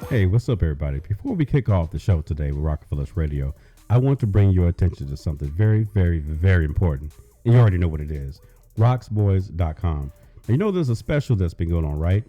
Hey, what's up, everybody? Before we kick off the show today with Rockefellers Radio, I want to bring your attention to something very, very, very important. And you already know what it is. Rocksboys.com. Now, you know there's a special that's been going on, right?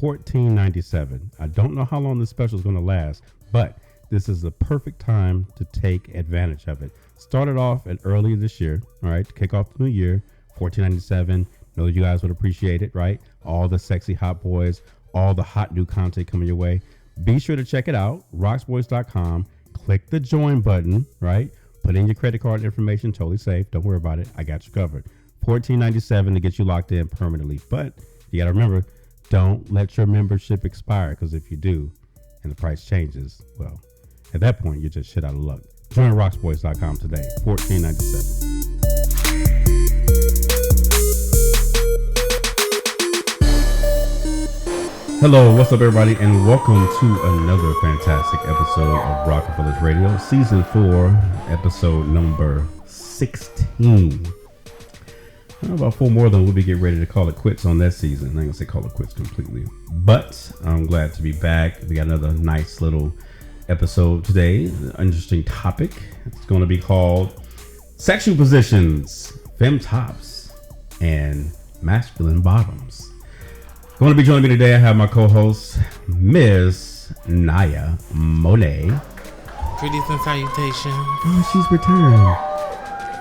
$14.97. I don't know how long this special is going to last, but this is the perfect time to take advantage of it. Started off at early this year, all right, to kick off the new year. $14.97. Know you guys would appreciate it, right? All the sexy hot boys, all the hot new content coming your way. Be sure to check it out, rocksboys.com. Click the join button, right? Put in your credit card information, totally safe. Don't worry about it. I got you covered. $14.97 to get you locked in permanently. But you got to remember, don't let your membership expire, because if you do and the price changes, well, at that point, you're just shit out of luck. Join rocksboys.com today. $14.97. Hello, what's up, everybody, and welcome to another fantastic episode of Rockefellers Radio, Season 4, episode number 16. About 4 more, then we'll be getting ready to call it quits on that season. I ain't gonna say call it quits completely, but I'm glad to be back. We got another nice little episode today, an interesting topic. It's going to be called Sexual Positions, Femme Tops, and Masculine Bottoms. Going to be joining me today, I have my co-host, Ms. Naya Monet. Greetings and salutations. Oh, she's returned.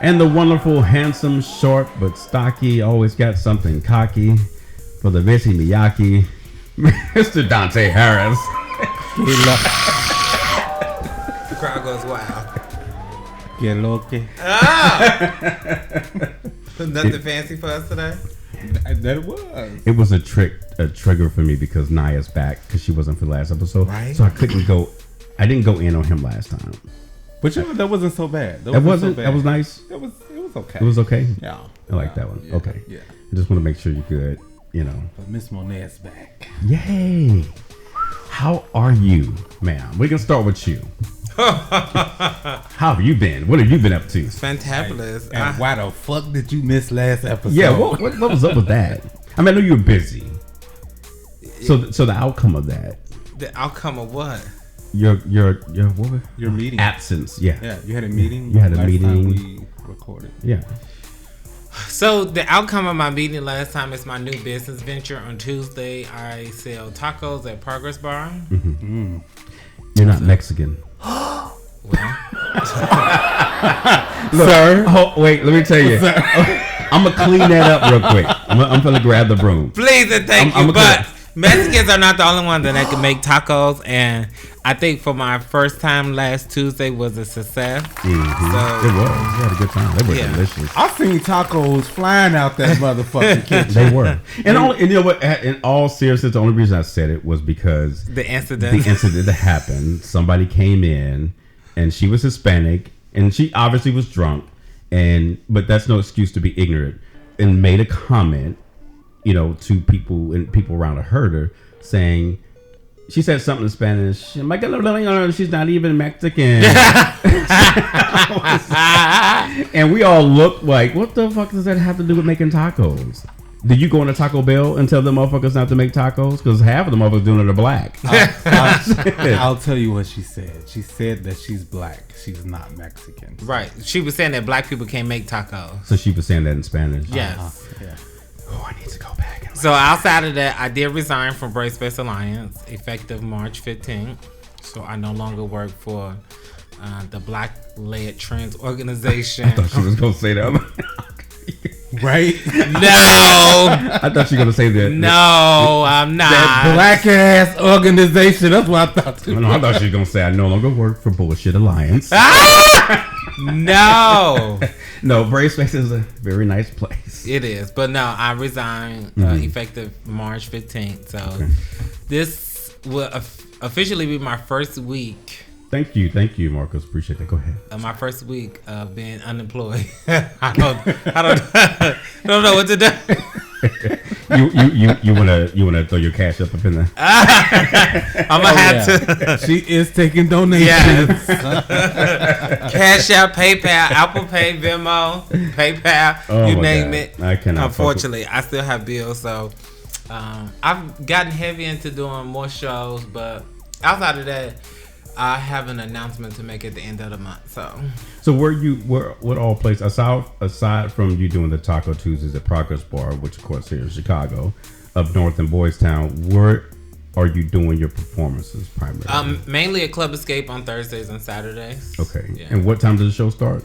And the wonderful, handsome, short, but stocky, always got something cocky for the Missy Miyake, Mr. Dante Harris. The crowd goes wild. Get loki. Nothing fancy for us today? That was. It was a trigger for me because Naya's back because she wasn't for the last episode. Right. So I didn't go in on him last time. But you know, that wasn't so bad. That wasn't. That was nice. It was okay. It was okay. Yeah. I like that one. Yeah. Okay. Yeah. I just want to make sure you're good. You know. But Miss Monet's back. Yay! How are you, ma'am? We can start with you. How have you been? What have you been up to? Fantabulous. And why the fuck did you miss last episode? Yeah, what was up with that? I mean, I know you were busy. So the outcome of that. The outcome of what? Your what? Your meeting. Absence. Yeah. Yeah, you had a meeting. You had a last meeting. time we recorded. Yeah. So the outcome of my meeting last time is my new business venture. On Tuesday, I sell tacos at Progress Bar. Mm-hmm. You're not Mexican. Well, sir. Oh, wait, let me tell you. I'm gonna clean that up real quick. I'm gonna grab the broom. please and thank you. But Mexicans are not the only ones that can make tacos, and I think for my first time last Tuesday was a success. Mm-hmm. So, it was. We had a good time. They were delicious. I seen tacos flying out that motherfucking kitchen. They were. And you know what? In all seriousness, the only reason I said it was because the incident that happened. Somebody came in, and she was Hispanic, and she obviously was drunk, but that's no excuse to be ignorant, and made a comment, you know, to people and people around her, saying. She said something in Spanish. She's not even Mexican. And we all looked like, what the fuck does that have to do with making tacos? Did you go into Taco Bell and tell the motherfuckers not to make tacos? Because half of the motherfuckers doing it are black. I'll tell you what she said. She said that she's black. She's not Mexican. Right. She was saying that black people can't make tacos. So she was saying that in Spanish? Yes. Yeah. Oh, I need to go back. So outside of that, I did resign from Brave Space Alliance effective March 15th. So I no longer work for the Black-led Trans Organization. I thought she was going to say that. Right? No. I thought she was going to say that. No, I'm not. That black ass organization. That's what I thought. No, I thought she was going to say I no longer work for Bullshit Alliance. No. No, Brave Space is a very nice place. It is. But no, I resigned effective March 15th. So this will officially be my first week. Thank you, Marcus. Appreciate that. Go ahead. My first week of being unemployed. I don't know what to do. You wanna throw your cash up in there? I'm gonna have to. She is taking donations. Yes. Cash App, PayPal, Apple Pay, Venmo, PayPal, you name it. I cannot. Unfortunately, I still have bills, so I've gotten heavy into doing more shows, but outside of that, I have an announcement to make at the end of the month. So what all places aside from you doing the Taco Tuesdays at Progress Bar, which of course here in Chicago, up north in Boys Town, where are you doing your performances primarily? Mainly at Club Escape on Thursdays and Saturdays. Okay. Yeah. And what time does the show start?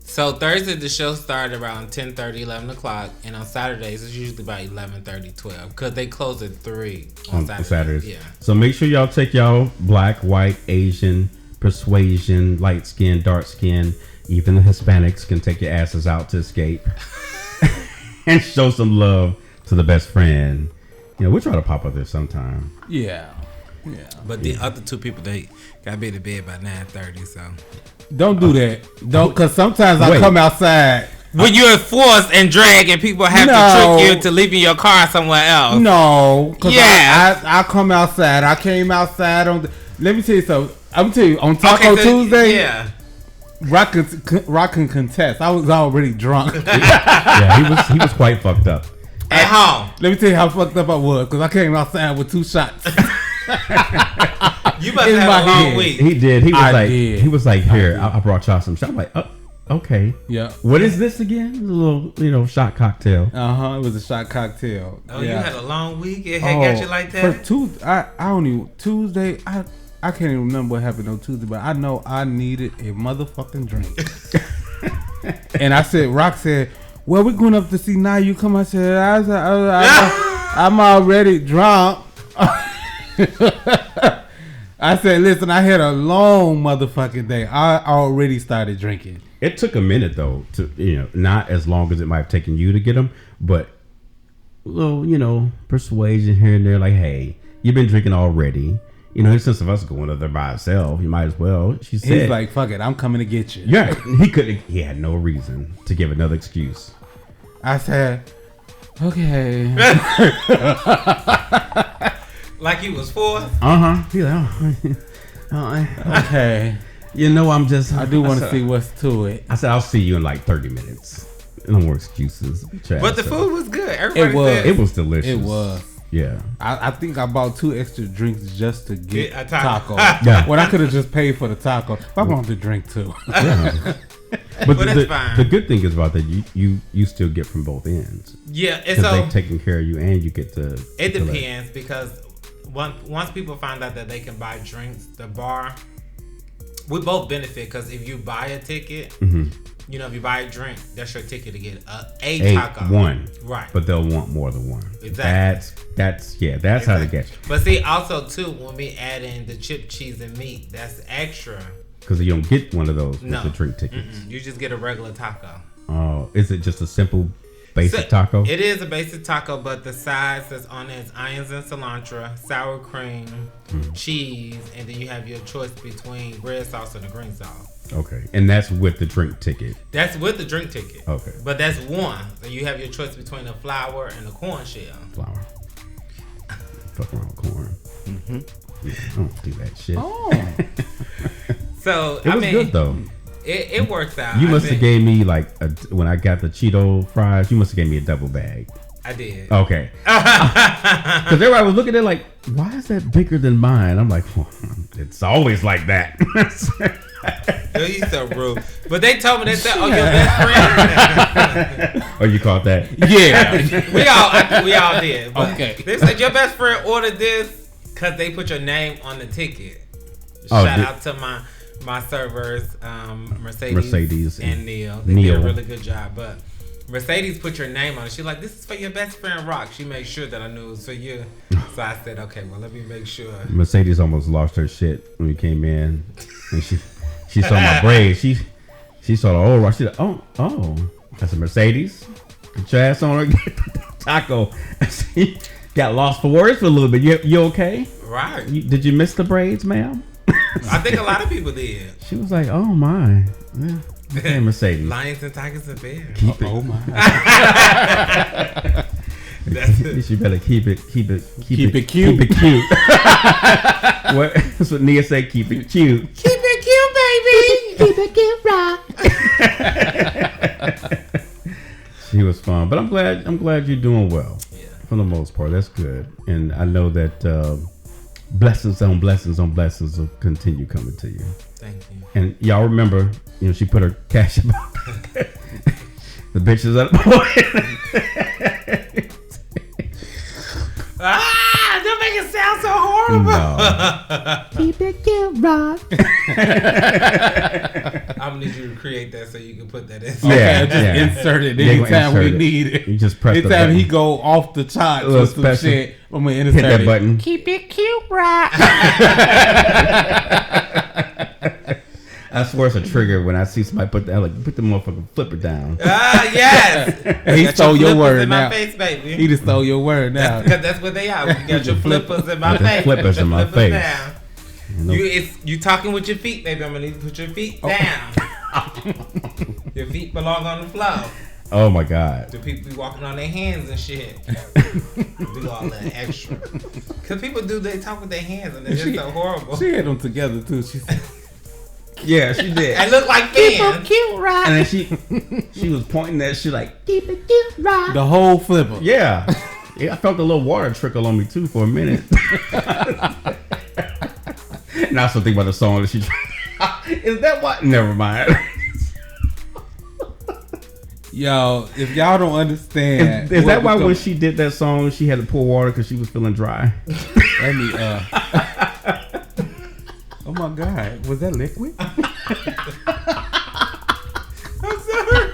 So Thursday the show started around 10:30, 11 o'clock, and on Saturdays it's usually about 11:30, 12, because they close at 3 on Saturdays. Yeah. So make sure y'all take y'all black, white, Asian, persuasion, light skin, dark skin, even the Hispanics can take your asses out to Escape and show some love to the best friend. You know, we'll try to pop up there sometime. Yeah. But the other two people, they got to be to bed by 9:30, so. Don't do that. Don't, because sometimes I come outside. When you're forced and drag and people have to trick you into leaving your car somewhere else. No. I come outside. I came outside on let me tell you something. I'm going to tell you, on Taco Tuesday. Yeah. Rock can contest. I was already drunk. Yeah, he was quite fucked up. At home. Let me tell you how fucked up I was, because I came outside with 2 shots. You must have a long week. He did. He was like, here, I brought y'all some shot. I'm like, oh, okay. Yeah. What is this again? A little shot cocktail. It was a shot cocktail. Oh, yeah. You had a long week. It got you like that. For Tuesday. I can't even remember what happened on Tuesday, but I know I needed a motherfucking drink. And I said, Rock said, well, we're going up to see Now You Come. I said, I'm already drunk. I said, listen, I had a long motherfucking day. I already started drinking. It took a minute though, to not as long as it might have taken you to get them, but a little, persuasion here and there. Like, hey, you've been drinking already. Instead of us going up there by ourselves, you might as well. She said, he's like, fuck it, I'm coming to get you. Yeah, he had no reason to give another excuse. I said, okay. Like he was forced? He's like, okay. I do want to see what's to it. I said, I'll see you in like 30 minutes. No more excuses. But the food was good. Everybody it was delicious. It was. Yeah. I think I bought 2 extra drinks just to get a taco. Yeah. When I could have just paid for the taco. I want to drink too. Yeah. But that's fine. The good thing is about that you still get from both ends. Yeah, and so they're taking care of you, and you get to. It depends because once people find out that they can buy drinks, the bar, we both benefit because if you buy a ticket, if you buy a drink, that's your ticket to get a taco. One. Right. But they'll want more than one. Exactly. That's how they get you. But see, also too, when we add in the chip, cheese, and meat, that's extra. Because you don't get one of those with the drink tickets. You just get a regular taco. Oh, is it just a simple basic taco? It is a basic taco, but the sides that's on it is onions and cilantro, sour cream, cheese, and then you have your choice between red sauce and the green sauce. Okay, and that's with the drink ticket. That's with the drink ticket. Okay, but that's one. So you have your choice between the flour and the corn shell. Flour. Fuck around with corn. Yeah, I don't do that shit. Oh. So it was good though. It works out. You must have gave me when I got the Cheeto fries. You must have gave me a double bag. I did. Okay. Because everybody was looking at it like, why is that bigger than mine? I'm like, well, it's always like that. You so rude. But they told me they said, your best friend. Oh, you caught that? Yeah. We all did. But okay. They said your best friend ordered this because they put your name on the ticket. Shout out to my servers, Mercedes and Neil. They did a really good job. But Mercedes put your name on it. She's like, this is for your best friend Rock. She made sure that I knew it was for you. So I said, okay, well, let me make sure. Mercedes almost lost her shit when we came in. And she saw my braids. She saw the old Rock. She said, oh. That's a Mercedes. Get your ass on her. Get the taco. She got lost for words for a little bit. You okay? Right. Did you miss the braids, ma'am? I think a lot of people did. She was like, oh my. Yeah. Okay, Mercedes. Lions and tigers and bears. Keep it. Oh my. You better keep it cute. Keep it cute. That's what Nia said. Keep it cute. Keep it cute, baby. Keep it cute, Rock. She was fun, but I'm glad you're doing well. Yeah. For the most part, that's good. And I know that blessings on blessings on blessings will continue coming to you. Thank you. And y'all remember, she put her cash about the bitches up. Don't make it sound so horrible. No. Keep it cute, Rock. I'm gonna need you to create that so you can put that in. Yeah, just insert it anytime we need it. You just press the anytime button. he go off the charts with some shit, I'm gonna insert hit that button. Keep it cute, Rock. I swear it's a trigger when I see somebody put the motherfucking flipper down. Yes. He stole your word in now. My face, baby. He just stole your word now. That's what they are. You got your flippers in my face. Flippers in my face. Down. You talking with your feet, baby. I'm gonna need to put your feet down. Your feet belong on the floor. Oh my God. Do people be walking on their hands and shit? Do all that extra. Cause people they talk with their hands and it's just so horrible. She had them together too. She said. Yeah, she did. I look like fans. Cute, right? And then she was pointing that shit like, Keep it cute, right? The whole flipper. yeah. I felt a little water trickle on me too for a minute. And I also think about the song that she is that what? Never mind. Yo, if y'all don't understand, Is that why when she did that song she had to pour water because she was feeling dry? Let me oh my God, was that liquid? I'm sorry.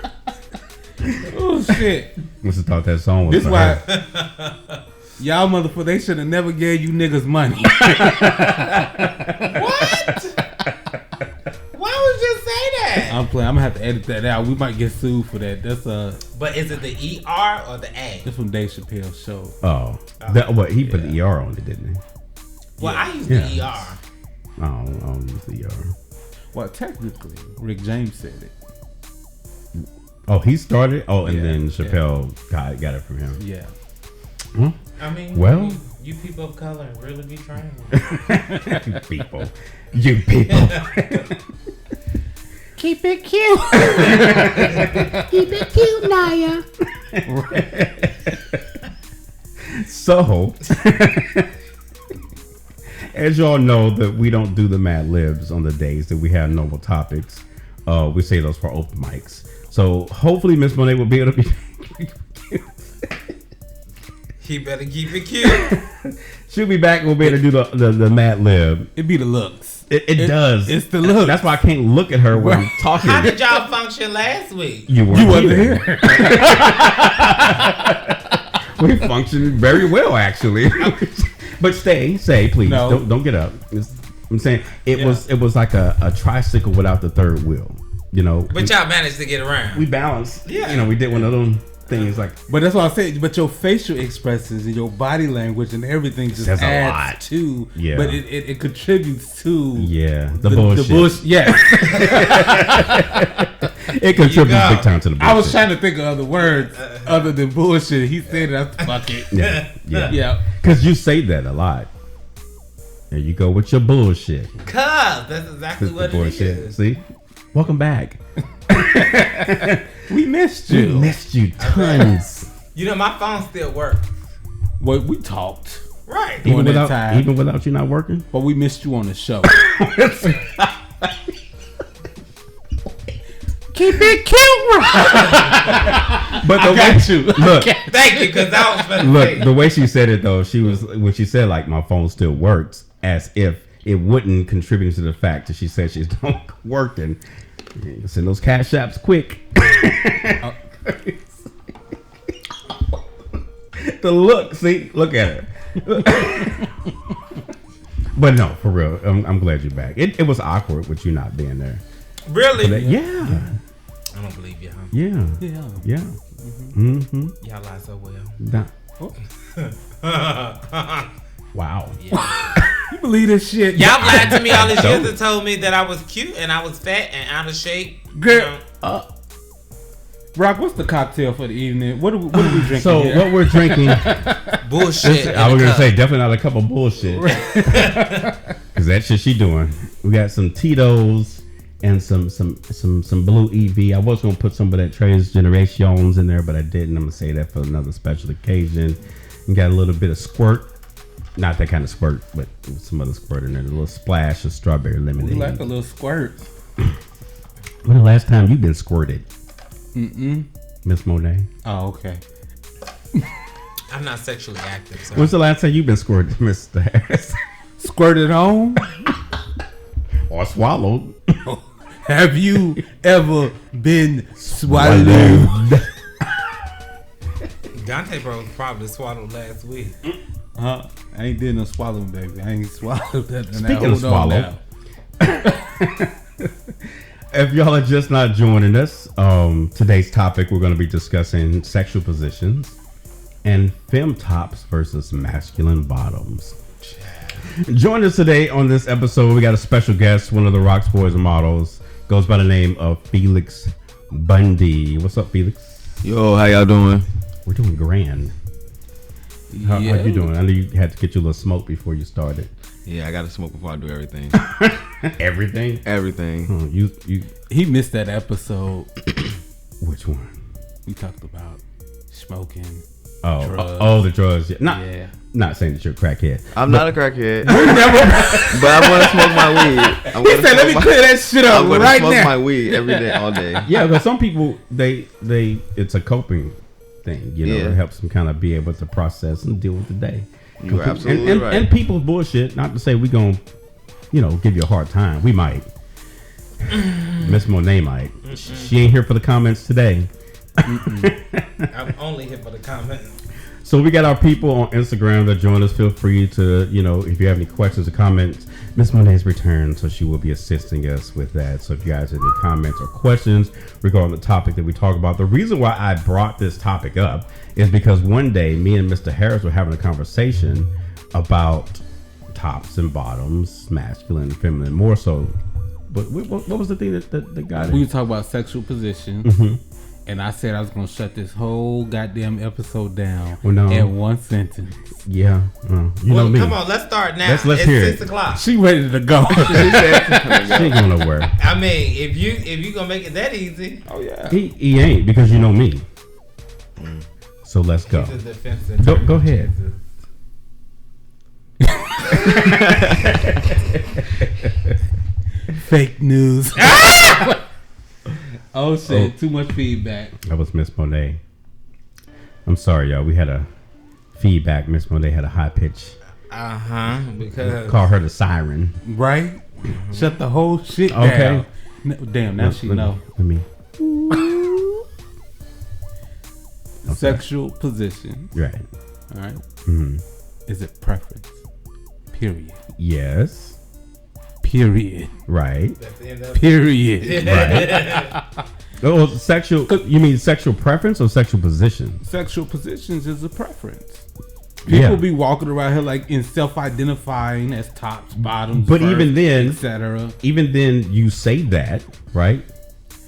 Oh shit. Must have thought that song was This for why her. y'all motherfucker, they should have never gave you niggas money. What? Why would you say that? I'm playing. I'm gonna have to edit that out. We might get sued for that. That's But is it the ER or the A? that's from Dave Chappelle's show. Oh. He put the ER on it, didn't he? Well, I use Yeah. the ER. I don't use the ER. Well, technically, Rick James said it. Oh, he started? Oh, and Yeah, then Chappelle got it from him. Yeah. Huh? I mean, Well. you people of color really be trying. You people. Keep it cute. Keep it cute, Naya. So, as y'all know, that we don't do the Mad Libs on the days that we have normal topics. We say those for open mics. So hopefully Miss Monet will be able to be. He better keep it cute. She'll be back. We'll be able to do the Mad Lib. It be the looks. It does. It's the look. That's why I can't look at her when I'm talking. How did y'all function last week? You wasn't here. We functioned very well, actually. But say, please. No. Don't get up. I'm saying it was like a tricycle without the third wheel. But y'all managed to get around. We balanced. Yeah. We did one of them things like. But that's what I said. But your facial expressions and your body language and everything just Says a adds lot. to. Yeah. But it contributes to. Yeah. The bullshit. The bullshit. Yes. It contributes big time to the bullshit. I was trying to think of other words other than bullshit. He said it. Fuck it. Yeah. Because you say that a lot. There you go with your bullshit. Cuz that's exactly what it is. See? Welcome back. We missed you. We missed you tons. My phone still works. Well, we talked. Right. During that time. Even without you not working? But we missed you on the show. Keep it cute, right? But the way look, Thank you, because I was gonna say. the way she said it though, when she said like my phone still works, as if it wouldn't contribute to the fact that she said she's not working. Send those cash apps quick. The look, see, look at her. But no, for real, I'm glad you're back. It was awkward with you not being there. Really? Yeah. I don't believe you, huh? Yeah. Yeah. Mm-hmm. Y'all lie so well. Wow. Yeah. You believe this shit? Y'all lied to me all these years and told me that I was cute and I was fat and out of shape. Girl. Rock, what's the cocktail for the evening? What are we drinking? So here? what we're drinking? Bullshit. I was gonna say definitely not a cup of bullshit. Cause that shit she doing. We got some Tito's and some blue EV. I was gonna put some of that Tres Generations in there, but I didn't. I'm gonna say that for another special occasion. We got a little bit of squirt. Not that kind of squirt, but some other squirt in there. A little splash of strawberry lemonade. We like a little squirt. When the last time you been squirted? Miss Monet? Oh, okay. I'm not sexually active. So. When's the last time you been squirted, Mr. Harris? Squirted on? Or swallowed? Have you ever been swallowed? Dante bro probably swallowed last week. I ain't did no swallowing, baby. I ain't swallowed that. Speaking of swallow, if y'all are just not joining us, today's topic we're going to be discussing sexual positions and femme tops versus masculine bottoms. Join us today on this episode. We got a special guest, one of the Rocks Boys models, goes by the name of Felix Bundy. What's up, Felix? Yo, how y'all doing? We're doing grand. How you doing? I know you had to get you a little smoke before you started. Yeah, I got to smoke before I do everything. Everything? Everything. He missed that episode. Which one? We talked about smoking. The drugs. Yeah. Not saying that you're a crackhead. I'm not a crackhead. But I want to smoke my weed. He said, let me clear that shit up right now. I smoke my weed every day, all day. Yeah, but some people, it's a coping thing. You know, it helps them kind of be able to process and deal with the day. You're absolutely right. And people's bullshit, not to say we're going to, give you a hard time. We might. Miss Monet might. She ain't here for the comments today. I'm only here for the comments. So we got our people on Instagram that join us. Feel free to, if you have any questions or comments, Miss Monet's returned, so she will be assisting us with that. So if you guys have any comments or questions regarding the topic that we talk about, the reason why I brought this topic up is because one day me and Mr. Harris were having a conversation about tops and bottoms, masculine and feminine, more so. But what was the thing that got it? We were talking about sexual positions. And I said I was going to shut this whole goddamn episode down in one sentence. Yeah. You know me. Come on, let's start now. Let's hear 6 o'clock. She ready to go. She ain't going nowhere. I mean, if you going to make it that easy. Oh, yeah. He ain't, because you know me. So let's go. Go ahead. Fake news. Oh shit! Too much feedback. That was Miss Monet. I'm sorry, y'all. We had a feedback. Miss Monet had a high pitch. Because call her the siren. Right? Shut the whole shit down. Damn. Now she know. Let me. Sexual position. Right. All right. Is it preference? Period. Yes. Period. Right. Period. Right. Oh, sexual. You mean sexual preference or sexual position? Sexual positions is a preference. People be walking around here like in self-identifying as tops, bottoms, but first, even then, etc. Even then, you say that, right?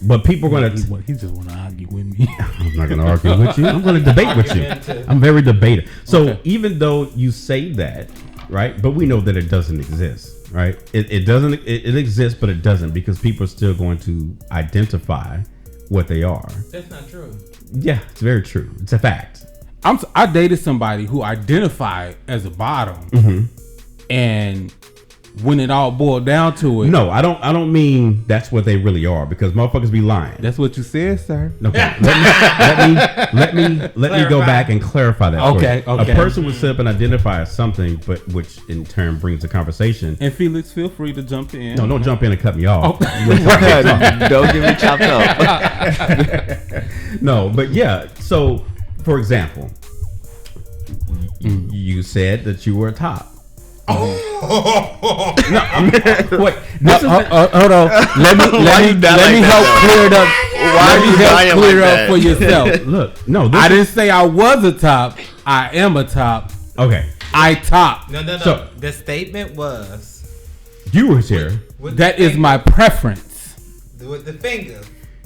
But people are gonna. He just want to argue with me. I'm not gonna argue with you. I'm gonna debate with you. I'm very debater. So even though you say that, right? But we know that it doesn't exist. Right, it doesn't. It exists, but it doesn't, because people are still going to identify what they are. That's not true. Yeah, it's very true. It's a fact. I dated somebody who identified as a bottom, and when it all boiled down to it, no, I don't mean that's what they really are, because motherfuckers be lying. That's what you said, sir. Okay, let me go back and clarify that. Okay. A person would sit up and identify as something, but which in turn brings a conversation. And Felix, feel free to jump in. No, don't jump in and cut me off. Don't get me chopped up. No, but yeah. So, for example, you said that you were a top. Wait. Hold on. Let me help clear it up. Let me help clear up for yourself. Look, no, I didn't say I was a top. I am a top. Okay. I top. No. So, the statement was you were here. That is my preference. With the finger.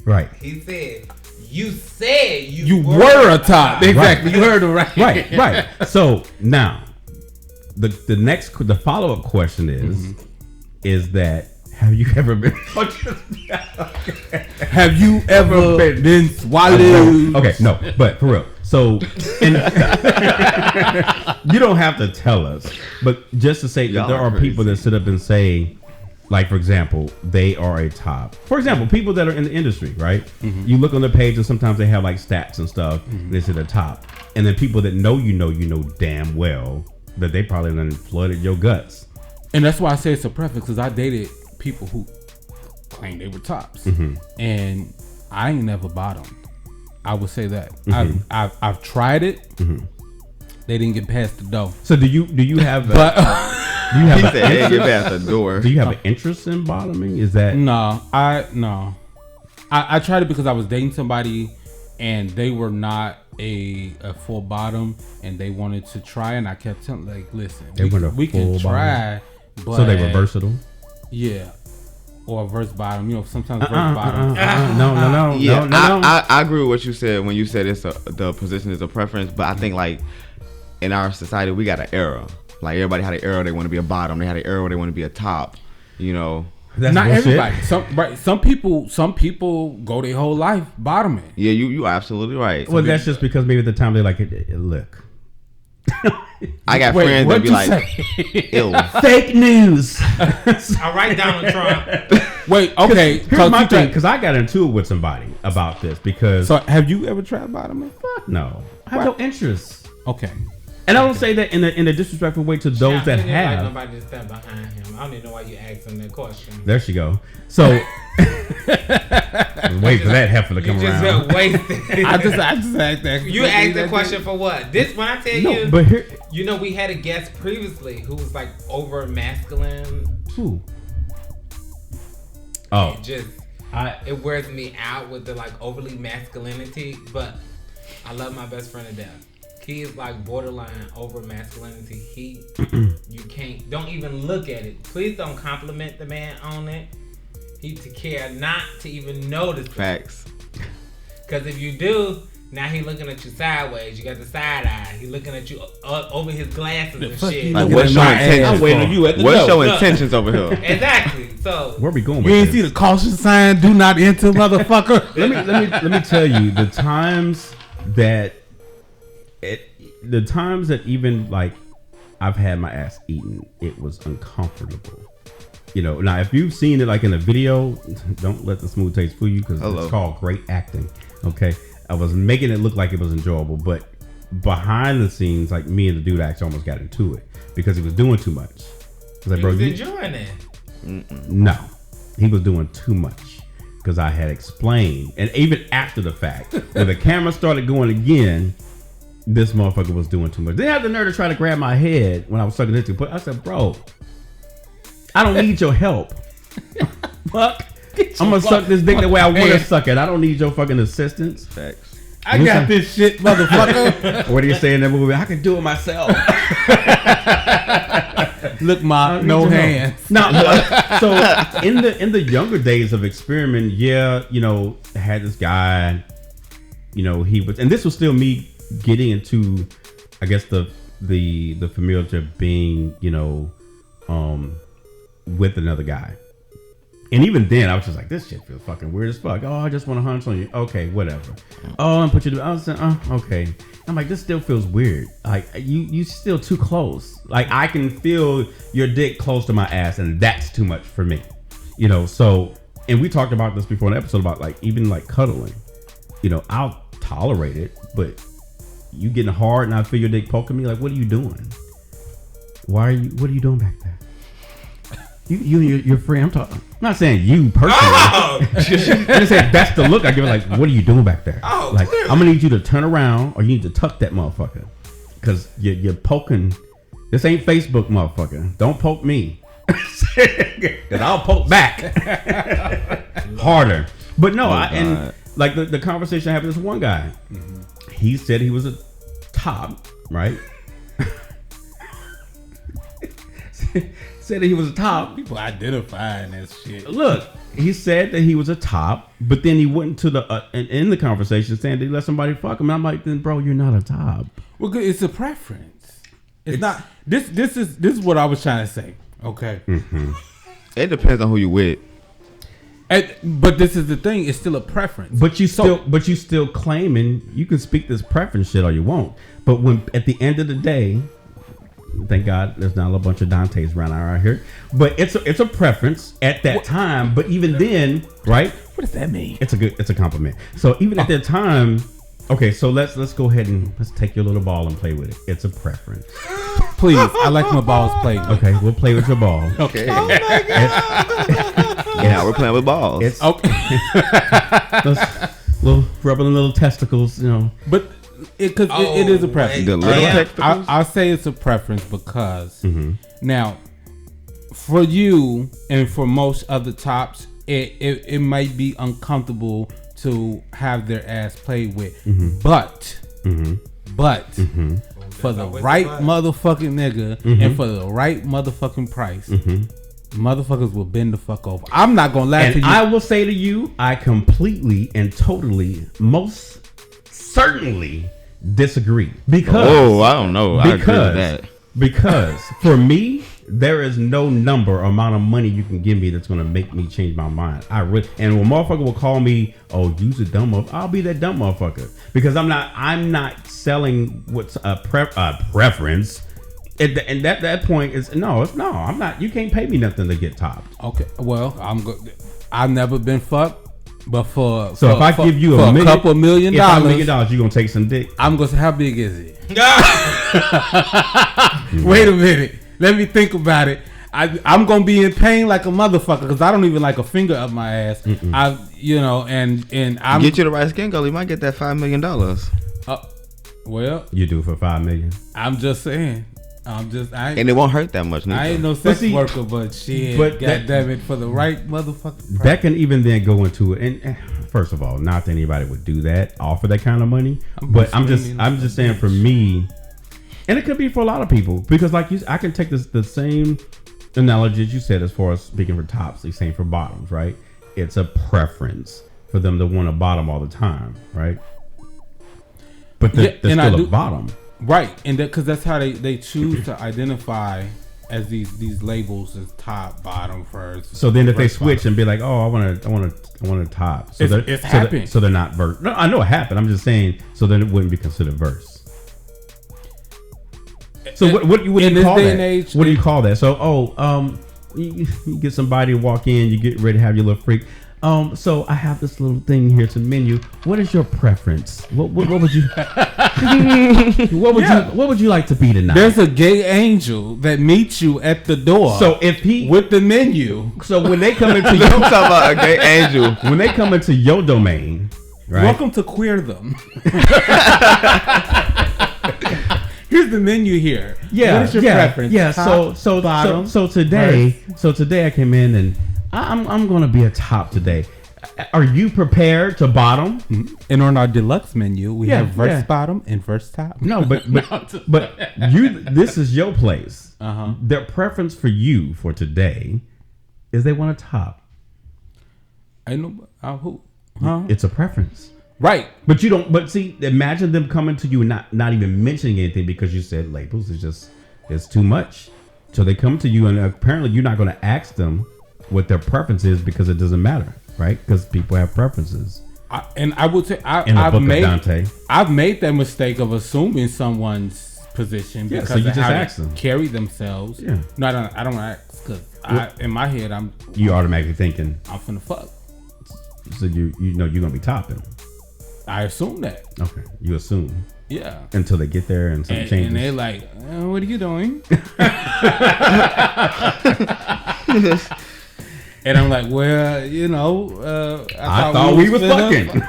Right. He said. You said you were a top. Exactly. Right. You heard it right. Right. So now, the follow up question is that have you ever been? Have you ever been swallowed? Okay, no, but for real. So, and you don't have to tell us, but just to say that there are people that sit up and say, like, for example, they are a top. For example, people that are in the industry, right? Mm-hmm. You look on their page and sometimes they have like stats and stuff. Mm-hmm. They say the top. And then people that know damn well that they probably done flooded your guts. And that's why I say it's a preference, because I dated people who claimed they were tops. Mm-hmm. And I ain't never bottomed. I would say that. Mm-hmm. I've tried it. Mm-hmm. They didn't get past the door. So do you have do you have get past the door? Do you have an interest in bottoming? Is that I tried it because I was dating somebody and they were not a full bottom and they wanted to try, and I kept telling like, listen, we can try, but so they were versatile. Yeah. Or a verse bottom, sometimes verse bottom. No. Yeah, no. I agree with what you said when you said the position is a preference, but I think like in our society we got an era. Like everybody had an era they want to be a bottom, they had an era where they want to be a top. That's not bullshit. Everybody. Some people go their whole life bottoming. Yeah, you are absolutely right. Well, that's just because maybe at the time they like it. Look. I got friends that be like, ew. Fake news. All right, Donald Trump. Wait, okay. Here's my thing, because I got into it with somebody about this. Because so, have you ever tried bottoming? Fuck no. I have no interest. Okay. And I don't say that in a disrespectful way to those that have. Like nobody to stand behind him. I don't even know why you asking that question. There she go. So wait for that heifer to come around. You just wasted. I just asked that. You asked the question for what? This when I tell you. But here, we had a guest previously who was like over masculine. Who? Oh, it wears me out with the like overly masculinity. But I love my best friend to death. He is like borderline over masculinity. Don't even look at it. Please don't compliment the man on it. He to care not to even notice. Facts. Because if you do, now he looking at you sideways. You got the side eye. He looking at you over his glasses and shit. Like, what's your intentions? I'm waiting on you at the What's door. your intentions over here? Exactly. So where are we going with this? You ain't this? see the caution sign? Do not enter, motherfucker. let me tell you the times that. The times that even like I've had my ass eaten, it was uncomfortable. Now if you've seen it like in a video, don't let the smooth taste fool you, because it's called great acting. Okay, I was making it look like it was enjoyable, but behind the scenes, like me and the dude actually almost got into it because he was doing too much. I was like, he bro, was enjoying it. No, he was doing too much because I had explained, and even after the fact, when the camera started going again. This motherfucker was doing too much. They had the nerve to try to grab my head when I was sucking it. But I said, bro, I don't need your help. Fuck. I'm going to suck this dick the way I want to suck it. I don't need your fucking assistance. Facts. I got this shit, motherfucker. What do you say in that movie? I can do it myself. Look, Ma, no hands. No, so in the younger days of experiment, I had this guy, he was, and this was still me getting into, I guess the familiarity of being, with another guy. And even then, I was just like, this shit feels fucking weird as fuck. Oh, I just want to hunch on you. Okay, whatever. Oh, and put you. I was saying, okay. I'm like, this still feels weird. Like you still too close. Like I can feel your dick close to my ass, and that's too much for me. So, and we talked about this before in an episode about like even like cuddling. I'll tolerate it, but you getting hard and I feel your dick poking me. Like, what are you doing? What are you doing back there? You're free. I'm not saying you personally. I'm just saying that's the look I give it. Like, what are you doing back there? Like, clearly. I'm gonna need you to turn around, or you need to tuck that motherfucker, because you're poking. This ain't Facebook, motherfucker. Don't poke me, because I'll poke back harder. But no, and like the conversation I had with this one guy. Mm-hmm. He said he was a top, right? Said that he was a top. People identifying that shit. Look, he said that he was a top, but then he went to the in the conversation saying that he let somebody fuck him. And I'm like, then bro, you're not a top. Well, it's a preference. It's not. This is what I was trying to say. Okay. Mm-hmm. It depends on who you with. But this is the thing; it's still a preference. But you still claiming you can speak this preference shit all you want. But when at the end of the day, thank God there's not a bunch of Dantes around here. But it's a preference at that time. But even then, right? What does that mean? It's a compliment. So even at that time, okay. So let's go ahead and let's take your little ball and play with it. It's a preference. Please, I like my balls played with. Okay, we'll play with your ball. Okay. Oh my God. Yeah, we're playing with balls. It's Okay. little rubbing little testicles, you know. But because it is a preference. The little testicles? I'll say it's a preference because now, for you and for most other tops, it might be uncomfortable to have their ass played with, but for the right motherfucking nigga and for the right motherfucking price, motherfuckers will bend the fuck over. I'm not gonna lie to you. I will say to you, I completely and totally, most certainly disagree. Because I don't know. I agree with that. Because for me, there is no number or amount of money you can give me that's gonna make me change my mind. And when motherfucker will call me, oh, you's a dumb motherfucker, I'll be that dumb motherfucker. Because I'm not selling what's a preference. And that point is no, I'm not. You can't pay me nothing to get topped. Okay, well, I've never been fucked, but if I give you a couple $1 million, $1 million, you gonna take some dick. I'm gonna say, how big is it? Wait a minute, let me think about it. I'm gonna be in pain like a motherfucker because I don't even like a finger up my ass. And I'm get you the right skin color, you might get that $5 million. Well, you do for $5 million. I'm just saying. And it won't hurt that much. I ain't no sex worker, but shit. But goddamn it, for the right motherfucker. That can even then go into it. And first of all, not that anybody would do that, offer that kind of money. I'm just saying for me, and it could be for a lot of people because like I can take the same analogy as you said as far as speaking for tops, the same for bottoms, right? It's a preference for them to want a bottom all the time, right? But they're still a bottom. Right, and because that's how they choose to identify as these labels as top, bottom, first. So then if they switch bottom and be like, oh, I want a top, so it's happened. So they're not verse. No, I know it happened. I'm just saying, so then it wouldn't be considered verse. So what do you call that? What do you call that? So you get somebody to walk in, you get ready to have your little freak. So I have this little thing here to menu. What is your preference? What would you what would you like to be tonight? There's a gay angel that meets you at the door. So if he with the menu. So when they come into your talking about a gay angel. When they come into your domain, right? Welcome to Queer Them. Here's the menu here. Yeah. What is your preference? Yeah. Top, So today I came in and I'm going to be a top today. Are you prepared to bottom? And on our deluxe menu, we have verse bottom and verse top. No, but this is your place. Their preference for you for today is they want a top. I know who. It's a preference. Right. But you don't. But see, imagine them coming to you and not even mentioning anything because you said labels it's too much. So they come to you and apparently you're not going to ask them what their preference is because it doesn't matter, right? Because people have preferences. I would say I've made that mistake of assuming someone's position because so you just ask them carry themselves. Yeah. No, I don't ask because in my head you automatically thinking I'm finna fuck. So you know you're gonna be topping. I assume that. Okay, you assume. Yeah. Until they get there and something changes. And they're like, what are you doing? And I'm like, well, I thought we was fucking.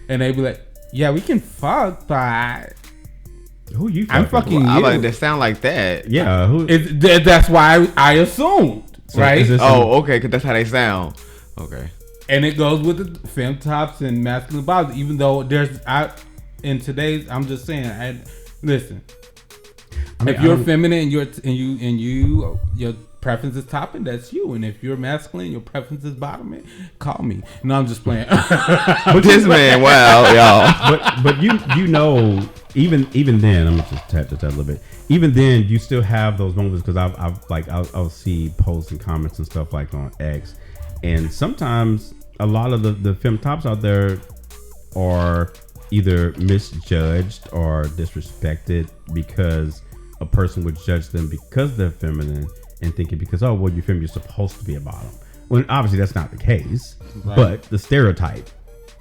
And they be like, yeah, we can fuck, but who you fucking? I'm fucking you. I like to sound like that. Yeah. That's why I assumed, so right? Okay, because that's how they sound. Okay. And it goes with the femme tops and masculine bottoms, even though in today's, I'm just saying, listen. If you're feminine and your preference is topping, that's you. And if you're masculine, your preference is bottoming, call me. No, I'm just playing. But this man, wow, y'all. But you know, even then, I'm gonna just tap this out a little bit. Even then, you still have those moments because I'll see posts and comments and stuff like on X. And sometimes a lot of the femme tops out there are either misjudged or disrespected because a person would judge them because they're feminine and thinking because, oh, well, you're feminine, you're supposed to be a bottom. When obviously that's not the case, right. But the stereotype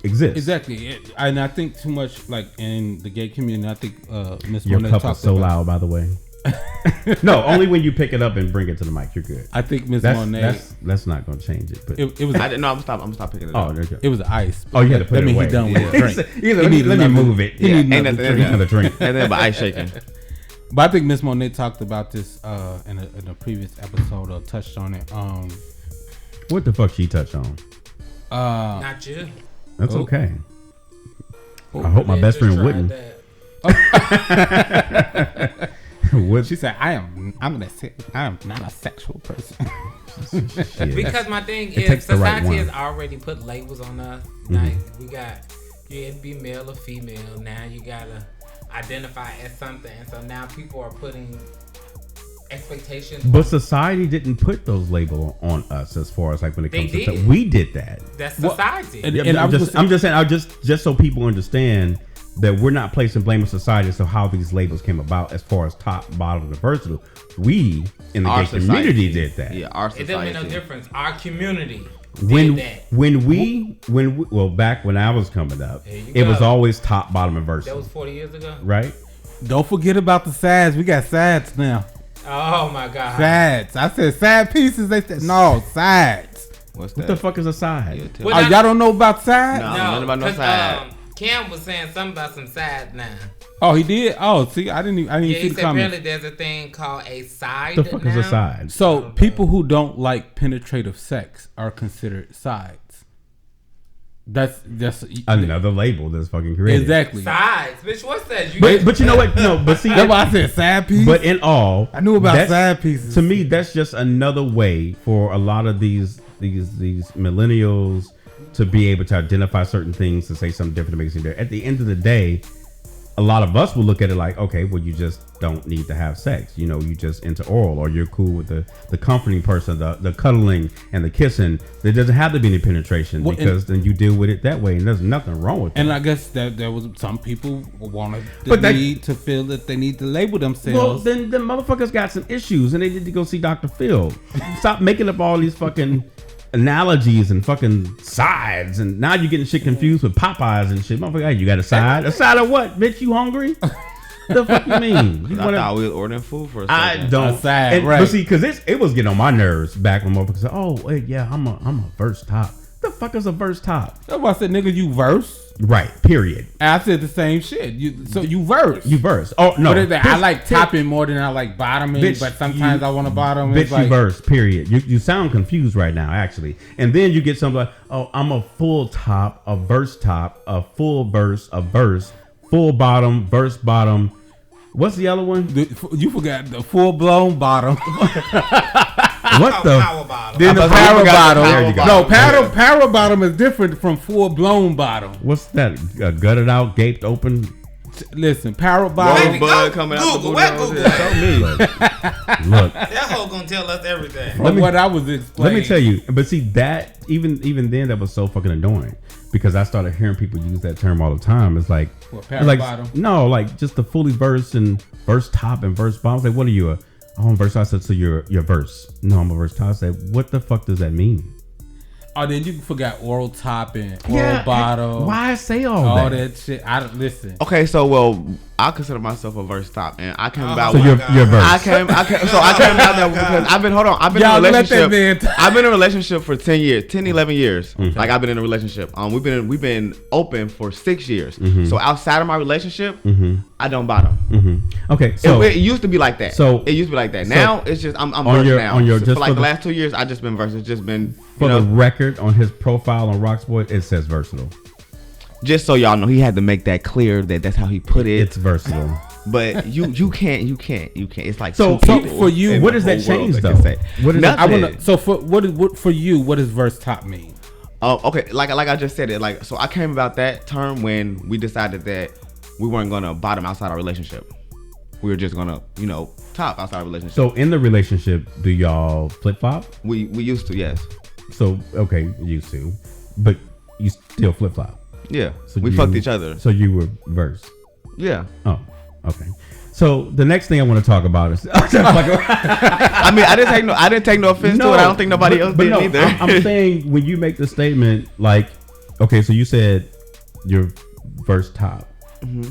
exists. Exactly. And I think too much, like in the gay community, I think Miss Your Monet cup talked is so about, loud, by the way. No, only when you pick it up and bring it to the mic, you're good. I think Miss Monet. That's not going to change it. But it was. I'm gonna stop picking it up. Oh, there you go. It was ice. Oh, you had to put it away. He done with the drink. Let me move it. He need another drink. And then, but ice shaking. But I think Miss Monet talked about this in a previous episode or touched on it. What the fuck she touched on? Not you. That's okay. I hope my best friend wouldn't. What? She said, I am not a sexual person. Because my thing is society has already put labels on us. Like we got, you had to be male or female. Now you gotta identify as something. So now people are putting expectations. But society didn't put those labels on us as far as like when it comes to we did that. That's society. And I'm just saying, just so people understand that we're not placing blame on society. So how these labels came about as far as top, bottom, and versatile, we in the gay community did that. Yeah, our society. It doesn't make no difference. Our community when did that. When we back when I was coming up, it was always top, bottom, and versatile. That was 40 years ago, right? Don't forget about the sides. We got sides now. Oh my God. Sides. I said side pieces. They said no sides. What's that? What the fuck is a side? Y'all don't know about sides? No, nothing about no side. Cam was saying something about some side now. Oh, he did. Oh, see, I didn't see he the said comment. Really, there's a thing called a side. What the fuck is a side? So people who don't like penetrative sex are considered sides. That's another label that's fucking created. Exactly. Sides, bitch. What's that? But you know what? No, but see, that's why I said side piece. But in all, I knew about side pieces. To me, that's just another way for a lot of these millennials to be able to identify certain things, to say something different, to make it seem there. At the end of the day, a lot of us will look at it like, okay, well, you just don't need to have sex. You know, you just into oral, or you're cool with the comforting person, the cuddling and the kissing. There doesn't have to be any penetration, because then you deal with it that way, and there's nothing wrong with that. And I guess that there was some people wanted to feel that they need to label themselves. Well, then the motherfuckers got some issues, and they need to go see Dr. Phil. Stop making up all these fucking analogies and fucking sides, and now you're getting shit confused with Popeyes and shit. Motherfucker, hey, you got a side? A side of what? Bitch, you hungry? The fuck you mean? I thought we was ordering food for a second. I don't. Side, right. But see, because it was getting on my nerves back when motherfuckers said, oh, wait, yeah, I'm a verse top. The fuck is a verse top? That's why I said, nigga, you verse. Right, period. And I said the same shit. You verse. You verse. Oh, no. I like topping more than I like bottoming, bitch, but sometimes I want to bottom. Bitch, you verse, period. You sound confused right now, actually. And then you get something like, oh, I'm a full top, a verse top, a full verse, a verse, full bottom, verse bottom. What's the other one? You forgot the full blown bottom. What the? Power bottom. Then the power bottom. There you go. No, power bottom is different from full blown bottom. What's that? Gutted out, gaped open. Listen, power bottom. Bud coming out the Google. Tell me. Look. That hoe gonna tell us everything. What I was explaining. Let me tell you. But see, that even then, that was so fucking annoying, because I started hearing people use that term all the time. It's like, bottom? No, like just the fully verse and verse top and verse bottom. I was like, what are you? I'm verse. I said, so you're verse. No, I'm a verse top. I said, what the fuck does that mean? Oh, then you forgot oral top and oral bottom. Why say all that shit? I don't listen. Okay, so I consider myself a verse top, and I came about. So you're verse. I came about that because I've been in a relationship. I've been in a relationship for 10 years, 10, 11 years. Mm-hmm. Like I've been in a relationship. We've been open for 6 years. Mm-hmm. So outside of my relationship, I don't bottom. Mm-hmm. Okay, so it used to be like that. it used to be like that. Now it's just I'm verse now. For like the last 2 years, I just been verse. It's just been for the record on his profile on Rocksboy, it says versatile. Just so y'all know, he had to make that clear that that's how he put it. It's versatile. But you can't. It's like so for you. What does that change though? What is for you? What does verse top mean? Oh, okay. Like I just said it. Like, so I came about that term when we decided that we weren't gonna bottom outside our relationship. We were just gonna, top outside our relationship. So in the relationship, do y'all flip flop? We used to, yes. So okay, used to, but you still flip flop. Yeah. So we fucked each other. So you were verse. Yeah. Oh, okay. So the next thing I want to talk about is. I mean, I didn't take no offense to it. I don't think nobody else did either. I'm saying when you make the statement, like, okay, so you said you're verse top. Mm-hmm.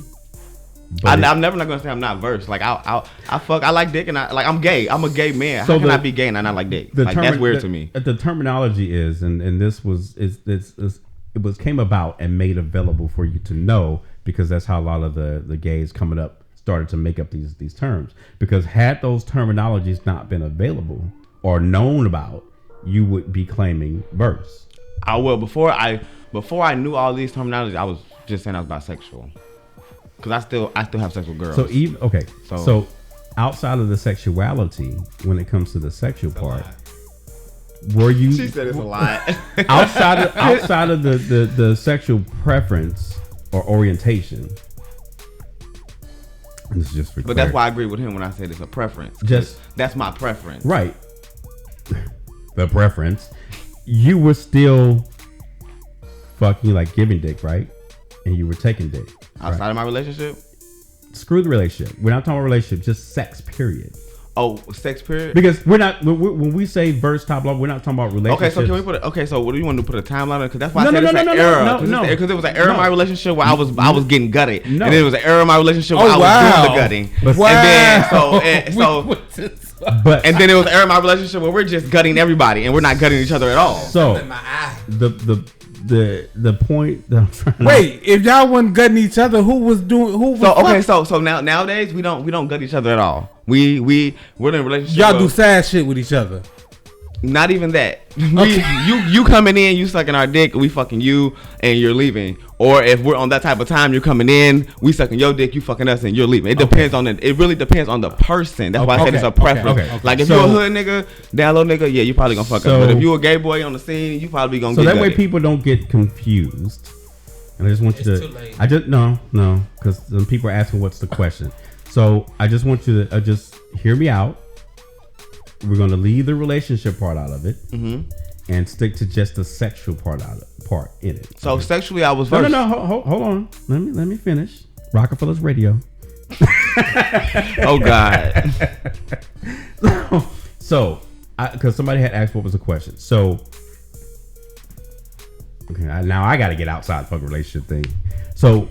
I'm never not gonna say I'm not verse. Like I like dick and I'm gay. I'm a gay man. So how can I be gay and I not like dick? Like that's weird to me. The terminology is, and this was it was came about and made available for you to know, because that's how a lot of the gays coming up started to make up these terms. Because had those terminologies not been available or known about, you would be claiming verse. I will. Before I knew all these terminologies, I was just saying I was bisexual. Because I still have sex with girls. So even so outside of the sexuality, when it comes to the sexual part, were you? She said it's a lot. outside of the sexual preference or orientation. This is just for but that's why I agree with him when I said it's a preference. That's my preference. Right. The preference. You were still fucking, like, giving dick, right? And you were taking dick. Outside of my relationship? Screw the relationship. We're not talking about relationship, just sex, period. Oh, sex, period? Because we're not, when we say verse top love, we're not talking about relationships. Okay, so can we put so what do you want to put a timeline on? Because that's why I said it's an era. Because it was an era in my relationship where I was getting gutted. And then it was an era in my relationship where I was doing the gutting. And then it was an era in my relationship where we're just gutting everybody and we're not gutting each other at all. So the point that I'm trying to if y'all wasn't gutting each other, who was doing so nowadays we don't gut each other at all. We're in a relationship. Y'all do sad shit with each other. Not even that. You coming in, you sucking our dick, we fucking you, and you're leaving. Or if we're on that type of time, you're coming in, we sucking your dick, you fucking us, and you're leaving. It depends on it really depends on the person. That's why I said it's a preference. Okay. Like if you're a hood nigga, down low nigga, yeah, you probably gonna fuck us. But if you a gay boy on the scene, you probably gonna get so that gutted. way people don't get confused. And I just want you to. Too late. I just no, because some people are asking what's the question. So I just want you to just hear me out. We're gonna leave the relationship part out of it, and stick to just the sexual part in it. So sexually, I was no. Hold on. Let me finish. Rockefeller's Radio. Oh God. So, because somebody had asked what was the question. So, okay, now I got to get outside the fucking relationship thing. So,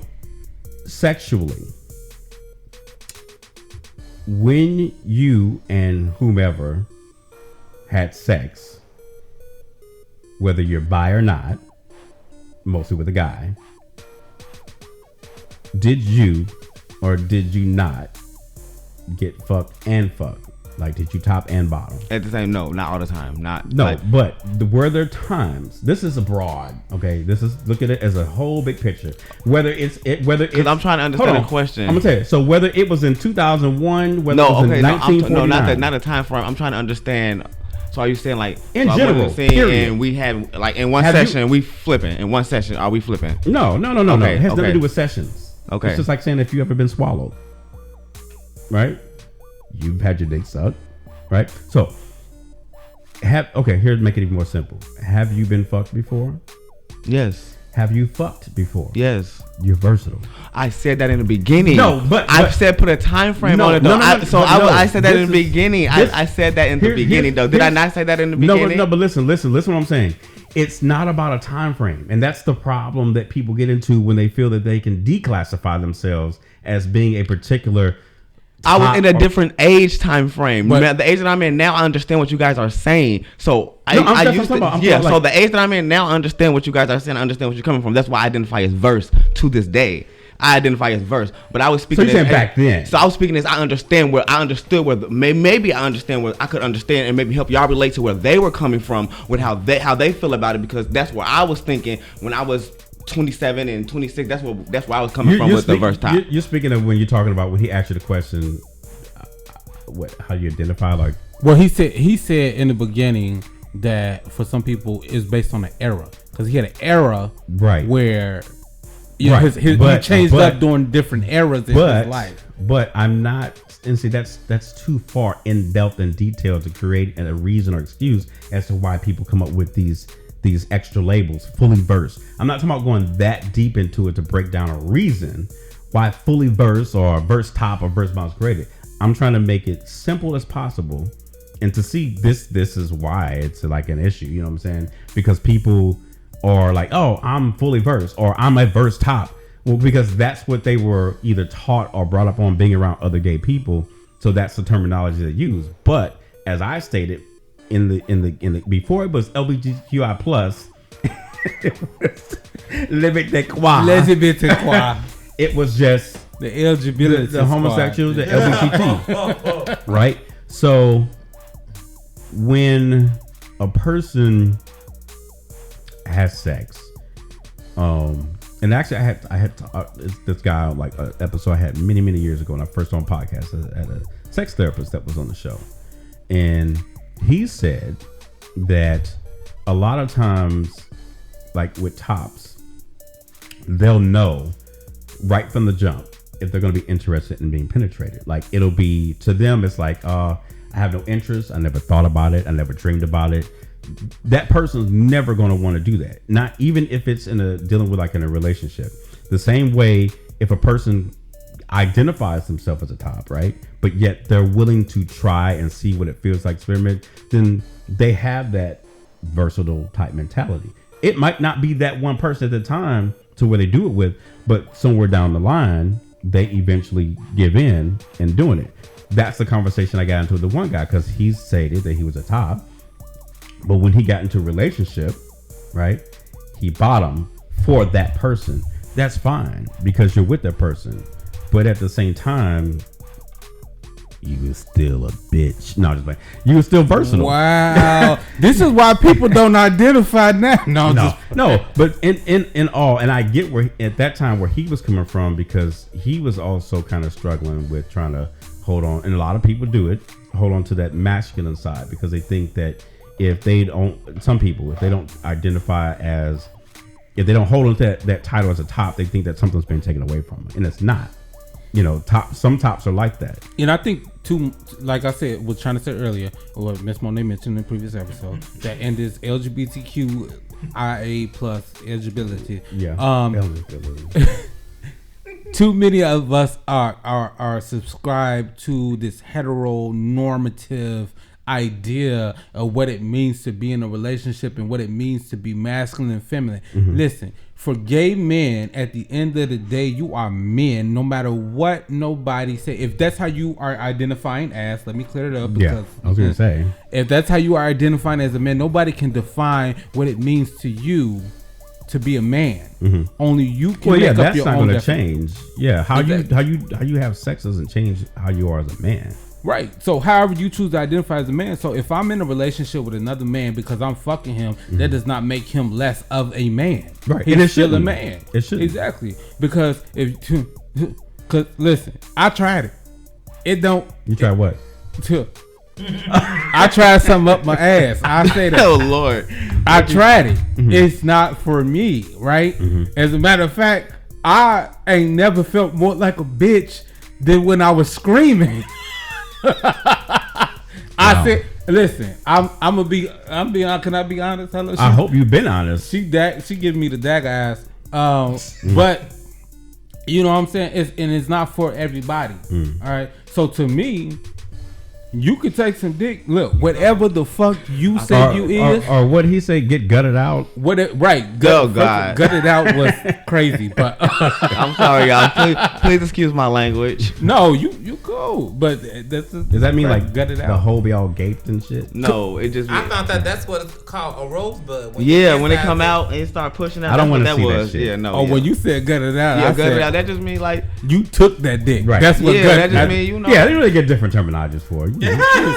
sexually, when you and whomever had sex, whether you're bi or not, mostly with a guy, did you or did you not get fucked and fucked? Like, did you top and bottom? At the same, no, not all the time. But were there times? This is abroad, okay? This is, look at it as a whole big picture. Whether it's because I'm trying to understand the question. I'm gonna tell you. So whether it was in 2001, whether it was in 1949, not a time frame. I'm trying to understand. So are you saying like in general? Period. And we had like in one session we flipping. In one session, are we flipping? No. Okay, it has nothing to do with sessions. Okay, it's just like saying if you ever been swallowed, right? You've had your dick sucked, right? So, here, make it even more simple. Have you been fucked before? Yes. Have you fucked before? Yes. You're versatile. I said that in the beginning. No, but I said put a time frame on it. Though. I said that in the beginning. I said that in the beginning, though. Did I not say that in the beginning? No, but listen what I'm saying. It's not about a time frame, and that's the problem that people get into when they feel that they can declassify themselves as being a particular. I was in a different age time frame. But the age that I'm in now, I understand what you guys are saying. So so the age that I'm in now, I understand what you guys are saying. I understand what you're coming from. That's why I identify as verse to this day. I identify as verse, but I was speaking. So you're saying back then. So I was speaking as I understood where maybe I understand where I could understand and maybe help y'all relate to where they were coming from with how they feel about it, because that's where I was thinking when I was 27 and 26. That's where I was coming from with the verse top. You're speaking of when you're talking about when he asked you the question, how you identify, like. Well, he said in the beginning that for some people it's based on an era, because he had an era right where he changed up during different eras in his life. But I'm not that's too far in depth and detail to create a reason or excuse as to why people come up with these extra labels, fully versed. I'm not talking about going that deep into it to break down a reason why fully versed or verse top or verse bottom is created. I'm trying to make it simple as possible, and to see this is why it's like an issue. You know what I'm saying? Because people are like, oh, I'm fully versed or I'm a verse top. Well, because that's what they were either taught or brought up on being around other gay people. So that's the terminology they use. But as I stated in the before it was LGBTQI plus, it was just the LGBT, the homosexual, the LGBT, right? So when a person has sex, and actually I had this guy like an episode I had many years ago when I first on podcast. I had a sex therapist that was on the show, and he said that a lot of times, like with tops, they'll know right from the jump if they're going to be interested in being penetrated. Like it'll be, to them, it's like, I have no interest. I never thought about it. I never dreamed about it. That person's never going to want to do that. Not even if it's dealing with like in a relationship. The same way, if a person identifies themselves as a top, right? But yet they're willing to try and see what it feels like, experiment, then they have that versatile type mentality. It might not be that one person at the time to where they do it with, but somewhere down the line, they eventually give in and doing it. That's the conversation I got into with the one guy, because he stated that he was a top, but when he got into a relationship, right, he bottomed for that person. That's fine because you're with that person, but at the same time, you was still a bitch. No, just like you were still versatile. Wow, this is why people don't identify now. No. But in all, and I get where at that time where he was coming from, because he was also kind of struggling with trying to hold on, and a lot of people do it, hold on to that masculine side, because they think that if they don't identify as, if they don't hold on to that title as a top, they think that something's been taken away from them, and it's not. You know, some tops are like that. And I think too, like I said, was trying to say earlier, or what Miss Monet mentioned in the previous episode, that in this LGBTQIA plus eligibility, eligibility. Too many of us are subscribed to this heteronormative idea of what it means to be in a relationship and what it means to be masculine and feminine. Mm-hmm. Listen, for gay men, at the end of the day, you are men, no matter what nobody say. If that's how you are identifying as, let me clear it up. Because, I was going to say, if that's how you are identifying as a man, nobody can define what it means to you to be a man. Mm-hmm. Only you can. Well, yeah, that's not going to change. Yeah, how you have sex doesn't change how you are as a man. Right. So however you choose to identify as a man. So if I'm in a relationship with another man because I'm fucking him, mm-hmm. that does not make him less of a man. Right. He's still a man. It should. Exactly. Because listen, I tried it. It don't. You tried what? I tried something up my ass. I say that. Oh Lord. I tried it. Mm-hmm. It's not for me, right? Mm-hmm. As a matter of fact, I ain't never felt more like a bitch than when I was screaming. I said, listen, I'm being honest. Can I be honest? Hello, I hope you've been honest. She giving me the dagger ass. But you know what I'm saying? It's not for everybody. All right. So to me, you could take some dick. Look, whatever the fuck you say you is, or what he say, get gutted out. Right? God, gutted out was crazy. But I'm sorry, y'all. Please excuse my language. No, you cool. But does that mean like gutted out? The hole be all gaped and shit? No, it just. I found that's what it's called, a rosebud. When they come out and start pushing out. I don't want to see that shit. Yeah, no. Oh, when you said gutted out, yeah, gutted out. That just means like you took that dick. Right. That's what. Yeah, that just means, you know. Yeah, they really get different terminologies for it.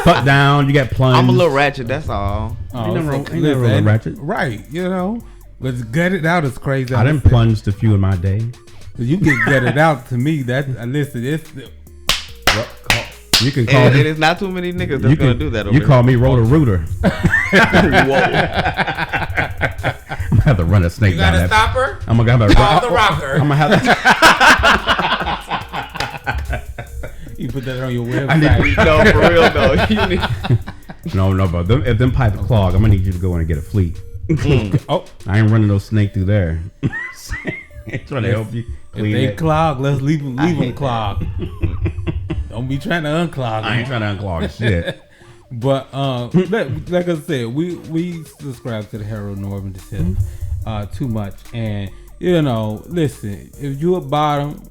Fuck down, you got plunged. I'm a little ratchet, that's all. Ain't never ratchet. Right, you know. But gutted out is crazy. I didn't plunge a few in my day. You get gutted out to me. That listen, it's. You can call me. It is not too many niggas that's gonna do that. You call me Roto-Rooter. Whoa. I'm gonna have to run a snake down. You got a stopper? I'm gonna have to call the rocker. I'm gonna have to. You put that on your website. No, for real though. No, but if them pipes clog, I'm gonna need you to go in and get a fleet. Oh, I ain't running no snake through there. Trying to help you. If they clog, let's leave them clogged. Don't be trying to unclog them. I ain't trying to unclog shit. But like I said, we subscribe to the heteronormative too much, and listen, if you a bottom,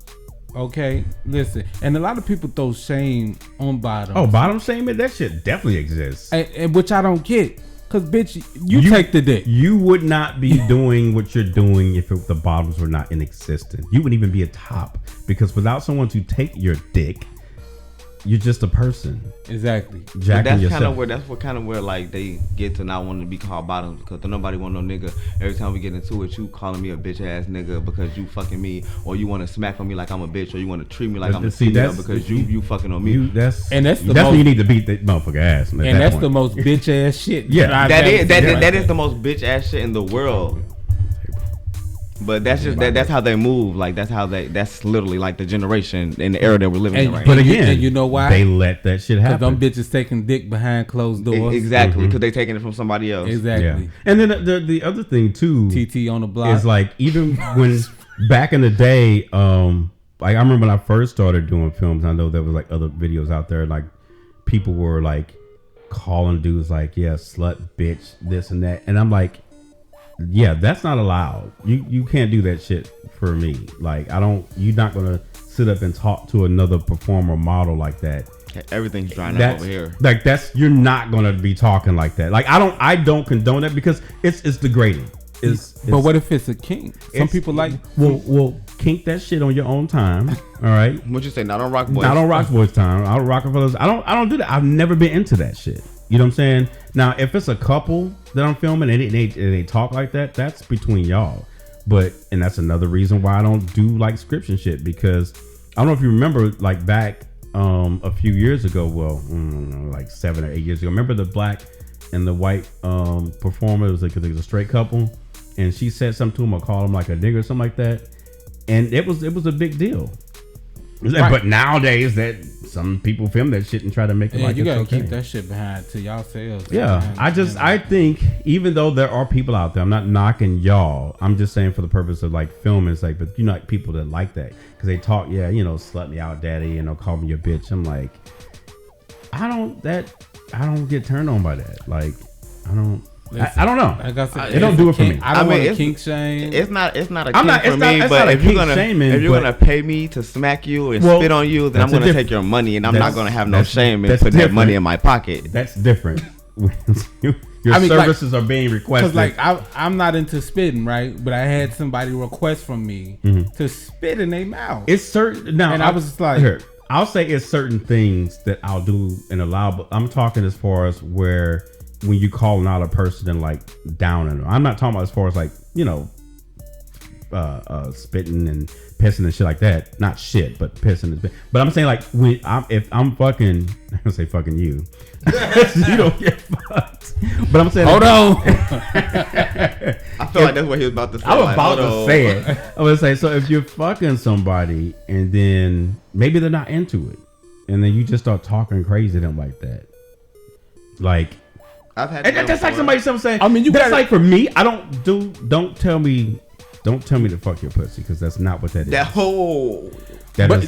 okay, listen, and a lot of people throw shame on bottom. Oh, bottom shaming, that shit definitely exists, and which I don't get. Cause bitch, you take the dick. You would not be doing what you're doing if the bottoms were not in existence. You wouldn't even be a top, because without someone to take your dick, you're just a person. Exactly. Jacking that's yourself. kind of where like they get to not wanting to be called bottoms, because don't nobody want no nigga. Every time we get into it, you calling me a bitch ass nigga because you fucking me, or you want to smack on me like I'm a bitch, or you want to treat me like I'm a female because you fucking on me. That's when you need to beat that motherfucker ass. And that's the most bitch ass shit. Yeah, that is the most bitch ass shit in the world. But that's just that's how they move. Like that's literally like the generation and the era that we're living in right now. But again, and you know why? They let that shit happen. Them bitches taking dick behind closed doors. Exactly, because they taking it from somebody else. Exactly. Yeah. And then the other thing too, TT on the block, is like, even when back in the day, like I remember when I first started doing films, I know there was like other videos out there, like people were like calling dudes like, yeah, slut, bitch, this and that, and I'm like, yeah, that's not allowed. You can't do that shit for me. Like, you're not gonna sit up and talk to another performer model like that. Everything's drying up over here. Like, you're not gonna be talking like that. Like, I don't condone that, because it's degrading. But what if it's a kink? Some people like. Well, kink that shit on your own time. All right. What you say? Not on Rock Boys. Not on Rock Boys time. I don't Rockefellers. I don't do that. I've never been into that shit. You know what I'm saying? Now, if it's a couple that I'm filming and they talk like that, that's between y'all. And that's another reason why I don't do like scripts and shit, because I don't know if you remember, like back a few years ago, like 7 or 8 years ago. Remember the black and the white performer? It was like a straight couple, and she said something to him or called him like a nigger or something like that, and it was a big deal. Right. But nowadays, that some people film that shit and try to make it like, you gotta keep that shit behind to y'all selves. Yeah, I think even though there are people out there, I'm not knocking y'all. I'm just saying for the purpose of like filming, it's like, but you know, like people that like that because they talk, slut me out, daddy, call me your bitch. I'm like, I don't get turned on by that. Like, I don't. Listen, I don't know. Like I said, it don't do it for me. I don't want to kink shame. It's not a kink for me. But if you're gonna pay me to smack you and spit on you, then I'm gonna take your money, and I'm not gonna have no shame in putting that money in my pocket. That's different. Your services are being requested. Because like I'm not into spitting, right? But I had somebody request from me to spit in their mouth. It's certain now, and I was just like, here, I'll say it's certain things that I'll do and allow, but I'm talking as far as where. When you calling out a person and like downing them. I'm not talking about as far as like, spitting and pissing and shit like that. Not shit, but pissing and spitting. But I'm saying like if I'm fucking, I'm gonna say fucking you. You don't get fucked. But I'm saying, hold on. I feel like that's what he was about to say. I was about to say it. I was saying, so if you're fucking somebody and then maybe they're not into it, and then you just start talking crazy to them like that, like. I've had that's like somebody saying. I mean, that's like for me. I don't tell me to fuck your pussy, because that's not what that is.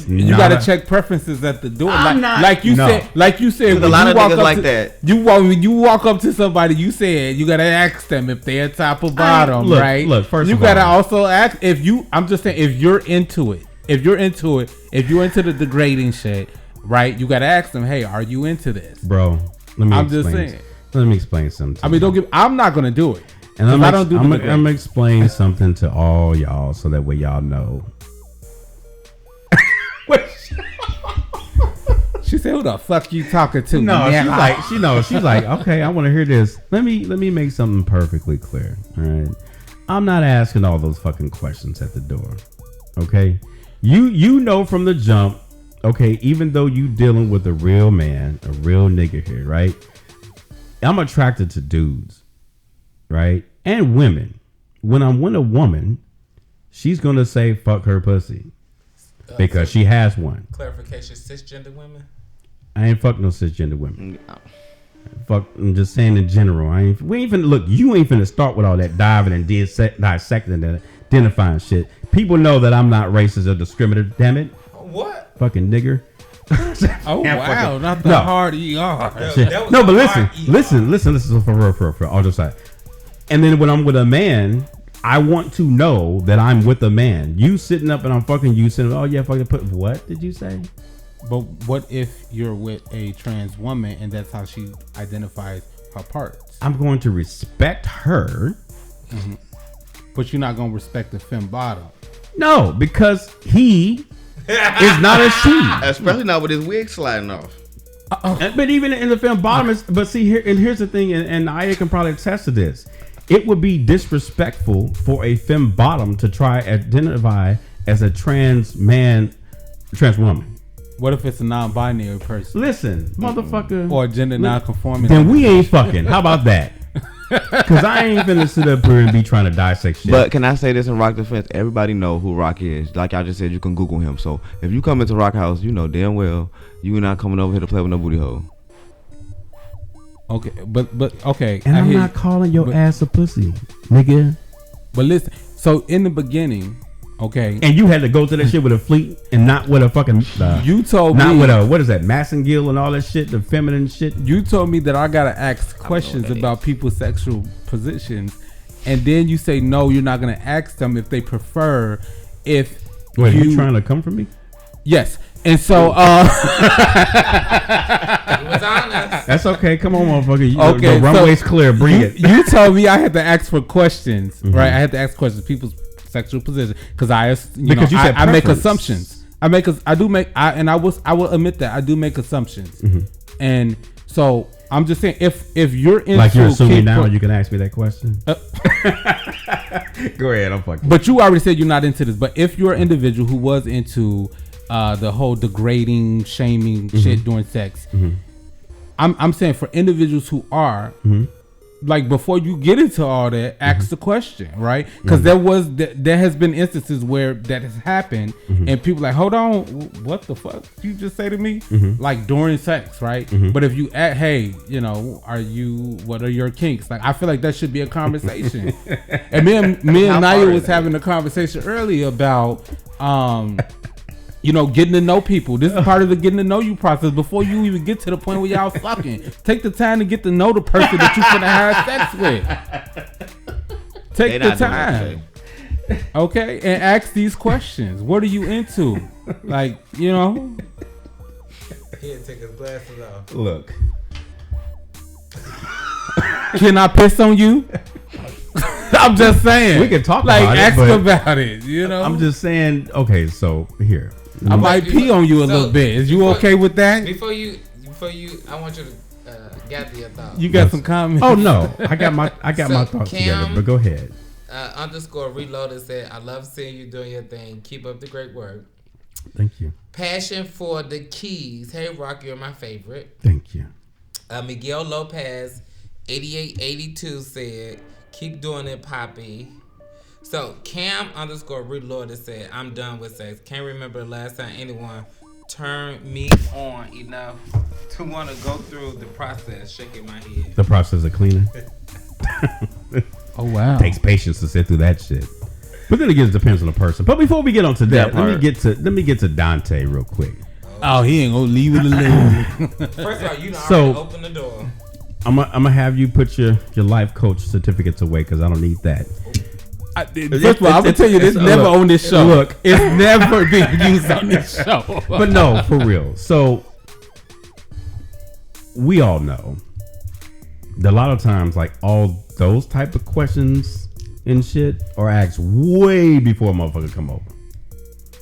You gotta check preferences at the door. Like you said. A lot of niggas like that. When you walk up to somebody, you said you gotta ask them if they're top or bottom, right? Look, first you gotta also ask if you. I'm just saying, if you're into it, if you're into the degrading shit, right? You gotta ask them, hey, are you into this, bro? I'm just saying. Let me explain something. I mean, I'm not gonna do it, and I'm gonna explain something to all y'all so that way y'all know. She said, "Who the fuck you talking to?" No, she's like, okay, I want to hear this. Let me make something perfectly clear. All right, I'm not asking all those fucking questions at the door. Okay, you know from the jump. Okay, even though you dealing with a real man, a real nigga here, right? I'm attracted to dudes, right? And women. When I'm with a woman, she's going to say, fuck her pussy. because she has one. Clarification: cisgender women. I ain't fuck no cisgender women. No. Fuck, I'm just saying in general. We ain't finna look. You ain't finna start with all that diving and dissecting and identifying shit. People know that I'm not racist or discriminative. Damn it. What? Fucking nigger. Oh wow, not the hard ER. No, but listen for real. All just side. And then when I'm with a man, I want to know that I'm with a man. You sitting up and I'm fucking you sitting. Oh yeah, fucking put. What did you say? But what if you're with a trans woman and that's how she identifies her parts? I'm going to respect her, but you're not going to respect the femme bottom. No, because he is not a she, especially not with his wig sliding off. But even in the femme bottom, but see here, and here's the thing, and Aya can probably attest to this. It would be disrespectful for a femme bottom to try identify as a trans woman. What if it's a non-binary person? Listen, motherfucker. Or gender non-conforming. Then we ain't fucking. How about that? Because I ain't finna sit up here and be trying to dissect shit. But can I say this in Rock defense? Everybody know who Rock is. Like I just said, you can Google him. So if you come into Rock House, you know damn well you not coming over here to play with no booty hole. Okay, but okay. And I'm not calling your ass a pussy, nigga. But listen, so in the beginning... Okay, and you had to go to that shit with a fleet and not with a fucking. You told not me with a what is that massengill and all that shit, the feminine shit. You told me that I gotta ask questions about people's sexual positions, and then you say no, you're not gonna ask them if they prefer. If wait, you trying to come for me? Yes, and so He was honest. That's okay. Come on, motherfucker. The runway's clear. Bring it. You told me I had to ask for questions, right? I had to ask questions people's sexual position because I make assumptions. I will admit that I do make assumptions, and so I'm just saying if you're into like you're assuming now, you can ask me that question. Go ahead, I'm fucking. But you already said you're not into this. But if you're an individual who was into the whole degrading, shaming shit during sex, I'm saying for individuals who are. Like before you get into all that, ask the question, right? Because there has been instances where that has happened, and people like, hold on, what the fuck you just say to me? Like during sex, right? But if you ask, hey, you know, what are your kinks? Like I feel like that should be a conversation. And me and Naya was having a conversation earlier about you know, getting to know people. This is part of the getting to know you process before you even get to the point where y'all fucking. Take the time to get to know the person that you're gonna have sex with. Take the time. Okay? And ask these questions. What are you into? Like, you know? He'll take his glasses off. Look. Can I piss on you? I'm just saying. We can talk like, about it. Ask about it, you know? I'm just saying, okay, so here. I might pee on you a little bit. Is you okay with that? Before you, I want you to gather your thoughts. You got some comments? Oh no, I got my thoughts together. But go ahead. _reloaded said, "I love seeing you doing your thing. Keep up the great work. Thank you. Passion for the keys. Hey Rock, you're my favorite. Thank you." Miguel Lopez 8882 said, "Keep doing it, Poppy." So Cam _reloaded said, "I'm done with sex. Can't remember the last time anyone turned me on enough to want to go through the process." Shaking my head. The process of cleaning. Oh wow. Takes patience to sit through that shit. But then again, it depends on the person. But before we get on to that, let me get to Dante real quick. Oh, he ain't gonna leave it alone. First of all, you already open the door. I'm gonna have you put your life coach certificates away because I don't need that. First of all, I'm gonna tell you this never on this show. Look, it's never been used on this show. But no, for real. So we all know that a lot of times, like all those type of questions and shit are asked way before a motherfucker come over,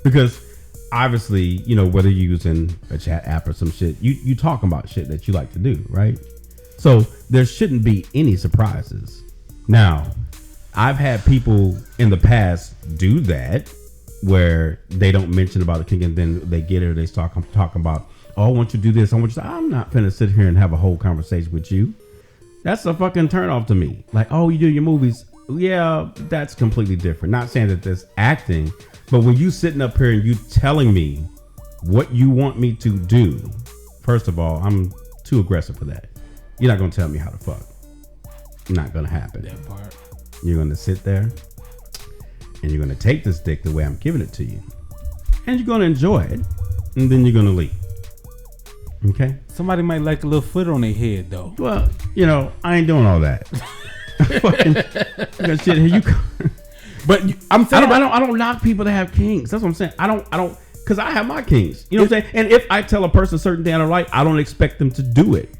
because obviously, you know, whether you're using a chat app or some shit, you talking about shit that you like to do, right? So there shouldn't be any surprises. Now, I've had people in the past do that where they don't mention about the kink and then they get it or they start talking about, oh, I want you to do this. I want you to, I'm not finna sit here and have a whole conversation with you. That's a fucking turn off to me. Like, oh, you do your movies. Yeah, that's completely different. Not saying that that's acting, But when you sitting up here and you telling me what you want me to do, first of all, I'm too aggressive for that. You're not gonna tell me how to fuck. Not gonna happen. That part. You're gonna sit there and you're gonna take this dick the way I'm giving it to you, and you're gonna enjoy it, and then you're gonna leave. Okay? Somebody might like a little foot on their head though. Well, you know, I ain't doing all that. Fucking, shit, here you come. But I'm saying I don't knock people that have kinks. That's what I'm saying. I don't, because I have my kinks. You know what I'm saying? And if I tell a person a certain thing I don't like, I don't expect them to do it.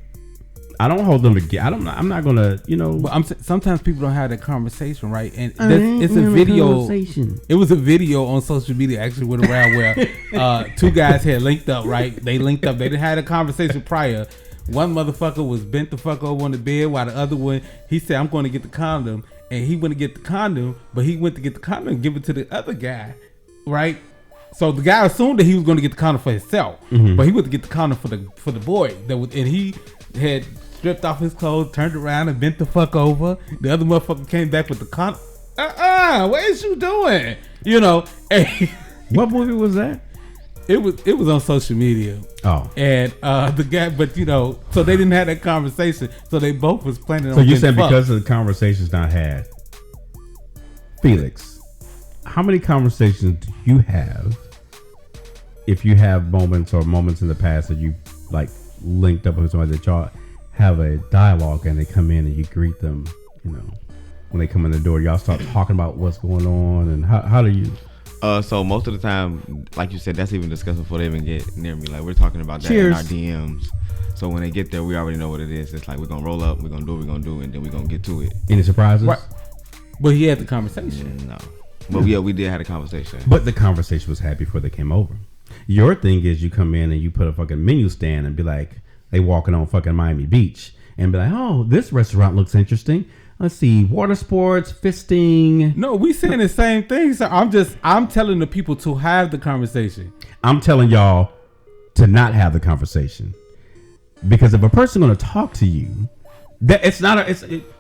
I don't hold them to get. I'm not gonna, you know. But sometimes people don't have that conversation, right? And it's a video. It was a video on social media actually went around where two guys had linked up, right? They linked up. They didn't have a conversation prior. One motherfucker was bent the fuck over on the bed, while the other one, he said, "I'm going to get the condom," and he went to get the condom, but he went to get the condom and give it to the other guy, right? So the guy assumed that he was going to get the condom for himself, but he went to get the condom for the boy. And he had stripped off his clothes, turned around, and bent the fuck over. The other motherfucker came back with the condom. What is you doing? You know. What movie was that? It was on social media. Oh. And the guy, but you know, so they didn't have that conversation. So they both was planning on. So you said because of the conversations not had, Felix, how many conversations do you have? If you have moments in the past that you like linked up with somebody that y'all have a dialogue and they come in and you greet them, you know, when they come in the door, y'all start talking about what's going on and how do you? So most of the time, like you said, that's even discussed before they even get near me. Like we're talking about that Cheers. in our DMs. So when they get there, we already know what it is. It's like we're gonna roll up, we're gonna do what we're gonna do, and then we're gonna get to it. Any surprises? Right. But he had the conversation. No. But yeah, we did have a conversation. But the conversation was had before they came over. Your thing is you come in and you put a fucking menu stand and be like, they walking on fucking Miami Beach and be like, oh, this restaurant looks interesting. Let's see, water sports, fisting. No, we saying the same thing. So I'm telling the people to have the conversation. I'm telling y'all to not have the conversation. Because if a person gonna talk to you, that it's not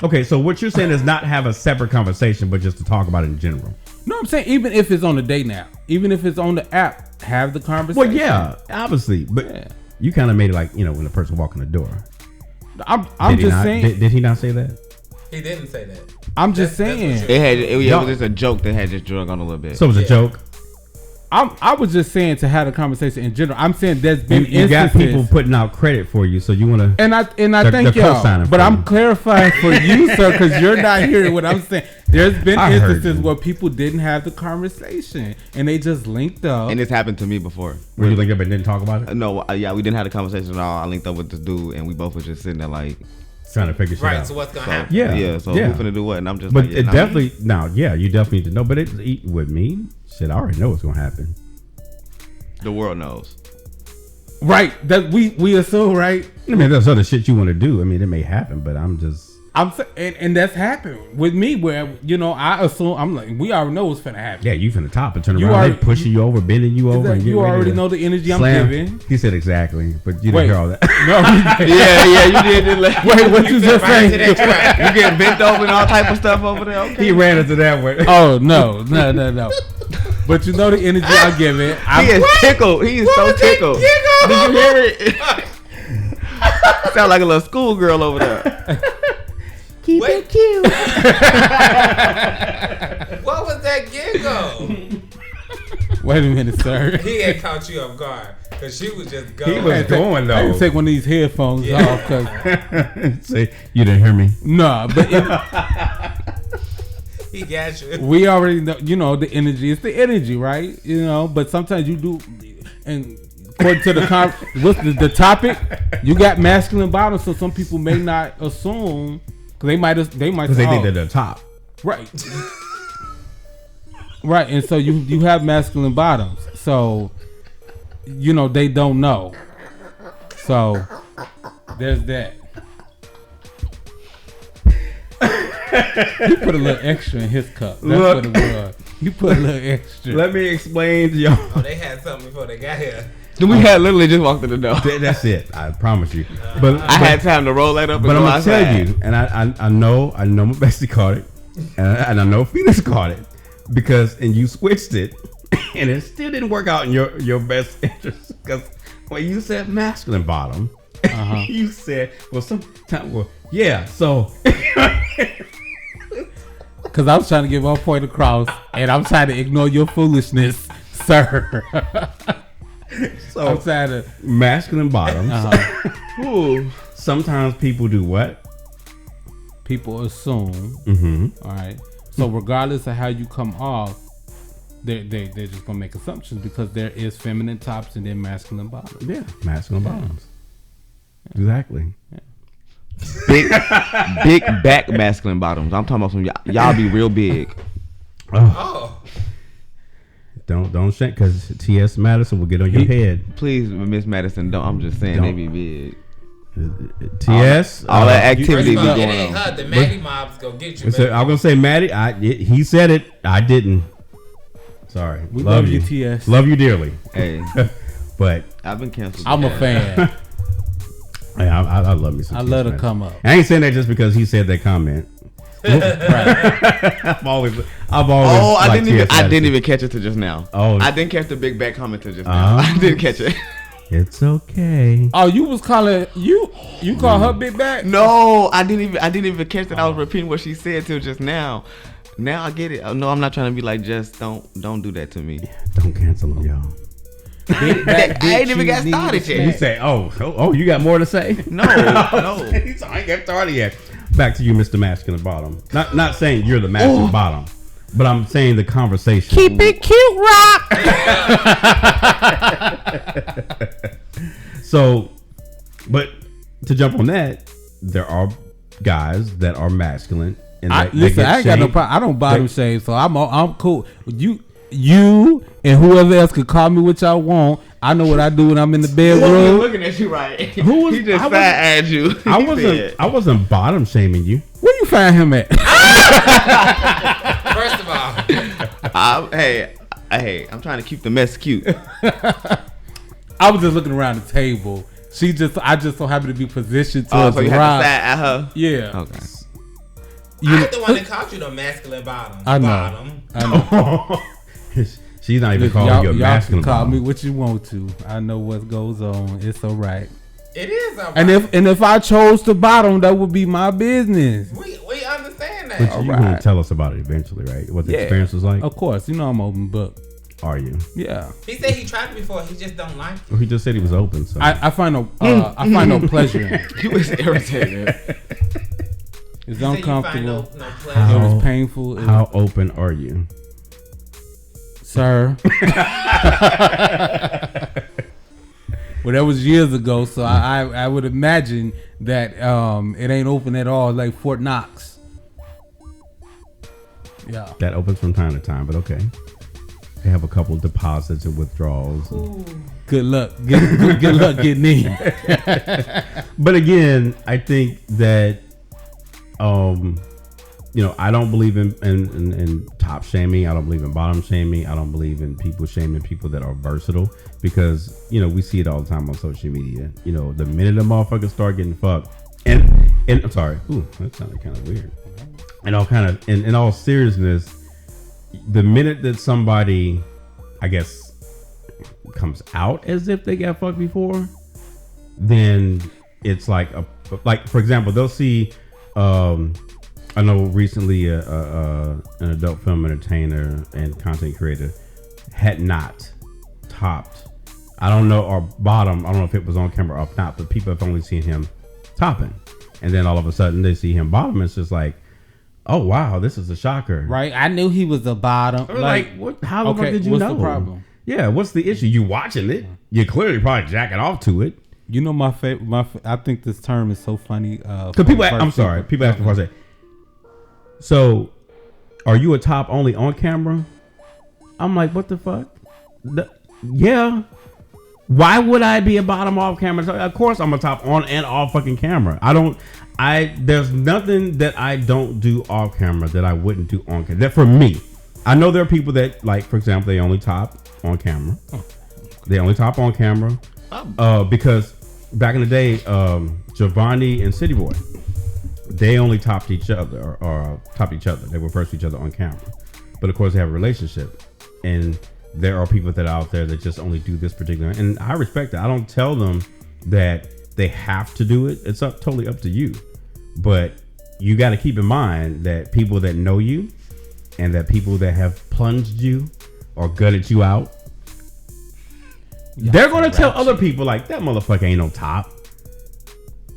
okay, so what you're saying is not have a separate conversation, but just to talk about it in general. No, I'm saying even if it's on the date now, even if it's on the app, have the conversation. Well, yeah, obviously, but you kind of made it like, you know, when the person walk in the door. I'm just saying. Did he not say that? He didn't say that. I'm just saying. It was just a joke that had just drug on a little bit. So it was a joke. I was just saying to have a conversation in general. I'm saying there's been you got people putting out credit for you, so you want to. And I thank y'all. But I'm clarifying for you, sir, because you're not hearing what I'm saying. There's been instances where people didn't have the conversation and they just linked up. And it's happened to me before. Where you linked up and didn't talk about it? No, yeah, we didn't have a conversation at all. I linked up with this dude and we both were just sitting there like trying to figure shit out. Right, so what's gonna happen? Yeah. So we're finna do what? And I'm just but like, it definitely you definitely need to know. But it's with me, shit, I already know what's gonna happen. The world knows. Right. That we assume, right? I mean, there's other shit you want to do. I mean, it may happen, but and that's happened with me where, you know, I assume I'm like, we already know what's finna happen. Yeah, you finna top and turn around, they pushing you over, bending you over, and you already know the energy I'm giving. He said exactly, but you didn't hear all that. No, you did. Wait, what you just saying? You get bent over and all type of stuff over there. Okay. He ran into that one. Oh no. But you know the energy I'm giving. He is tickled. He is so tickled. Did you hear it? Sound like a little schoolgirl over there. Keep it cute. What was that giggle? Wait a minute, sir. He had caught you off guard because she was just going. He was going though. I can take one of these headphones off because. Say you didn't hear me. Nah, but he got you. We already know, you know, the energy. It's the energy, right? You know, but sometimes you do, and according to what's the topic, you got masculine bottoms, so some people may not assume because they might because they think they're the top, right? Right, and so you have masculine bottoms, so you know they don't know. So there's that. You put a little extra in his cup. That's what it was. You put a little extra. Let me explain to y'all. Oh, they had something before they got here. We had literally just walked to the door. That's it. I promise you. But I had time to roll that up. But I'm gonna tell you, and I know my bestie caught it, and I know Phoenix caught it because you switched it, and it still didn't work out in your best interest because when you said masculine bottom, you said, well, sometimes, well, yeah, so. Because I was trying to get one point across, and I'm trying to ignore your foolishness, sir. So I'm trying to masculine bottoms. Ooh. Sometimes people do what? People assume. All right. So regardless of how you come off, they're just gonna make assumptions because there is feminine tops and then masculine bottoms. Yeah, masculine bottoms. Exactly. Yeah. Big back masculine bottoms. I'm talking about some y'all be real big. Oh. Don't shake because T.S. Madison will get on your head. Please, Miss Madison, don't. I'm just saying they be big. T.S. All that activity be It going ain't on. her. The Maddie mobs go get you. So I'm gonna say Maddie. He said it. I didn't. Sorry. We love you, T.S. Love you dearly. Hey, but I've been canceled. I'm a fan. I love me some. I love to come up. I ain't saying that just because he said that comment. Right. I've always. Oh, I didn't even catch it till just now. Oh, I didn't catch the big back comment till just now. I didn't catch it. It's okay. Oh, you was calling you call her big back? No, I didn't even catch that. I was repeating what she said till just now. Now I get it. No, I'm not trying to be like, just don't do that to me. Don't cancel them, y'all. Big back, I ain't even got started yet. You say, oh, you got more to say? No. I ain't got started yet. Back to you, Mr. Masculine Bottom. Not saying you're the masculine bottom, but I'm saying the conversation. Keep it cute, Rock. So, but to jump on that, there are guys that are masculine. And I ain't got no problem. I don't bottom shame, so I'm cool. You and whoever else could call me what y'all want. I know what I do when I'm in the bedroom. Looking at you right. Who was he just fat at you? I wasn't bottom shaming you. Where you find him at? First of all, hey, I'm trying to keep the mess cute. I was just looking around the table. I just so happened to be positioned to so you had to side at her? Yeah. Okay. I ain't the one that called you the masculine bottom. I know. She's not even calling you a masculine can call bottom. me what you want to. I know what goes on. It's all right. It is all right. And if I chose to bottom, that would be my business. We understand that. But you're going to tell us about it eventually, right? What the experience was like? Of course. You know I'm open book. Are you? Yeah. He said he tried it before. He just don't like it. Well, he just said he was open. So I find no pleasure in it. He was irritated. It's uncomfortable. No pleasure. It was painful. How open are you? Sir. Well, that was years ago, so I would imagine that it ain't open at all, like Fort Knox. Yeah. That opens from time to time, but okay. They have a couple deposits and withdrawals. Good luck. Good luck getting in. But again, I think that I don't believe in top shaming. I don't believe in bottom shaming. I don't believe in people shaming people that are versatile because, we see it all the time on social media. The minute a motherfucker start getting fucked and I'm sorry. Ooh, that sounded kind of weird. And in all seriousness, the minute that somebody, I guess, comes out as if they got fucked before, then it's like for example, they'll see, I know recently an adult film entertainer and content creator had not topped. I don't know, or bottom. I don't know if it was on camera or not, but people have only seen him topping. And then all of a sudden they see him bottom. It's just like, oh, wow, this is a shocker. Right. I knew he was a bottom. Like what? How the fuck did you what's know? What's the problem? Yeah, what's the issue? You watching it. You're clearly probably jacking off to it. You know my favorite. I think this term is so funny. Because people, I'm sorry, people ask me before I say, so are you a top only on camera? I'm like, what the fuck? Yeah. Why would I be a bottom off camera? Of course I'm a top on and off fucking camera. There's nothing that I don't do off camera that I wouldn't do on camera. That for me. I know there are people that, like, for example, they only top on camera. They only top on camera. Because back in the day, Giovanni and City Boy, they only topped each other or topped each other. They were first each other on camera. But of course they have a relationship. And there are people that are out there that just only do this particular, and I respect that. I don't tell them that they have to do it. It's totally up to you. But you got to keep in mind that people that know you and that people that have plunged you or gutted you out, they're going to tell other people like, that motherfucker ain't no top.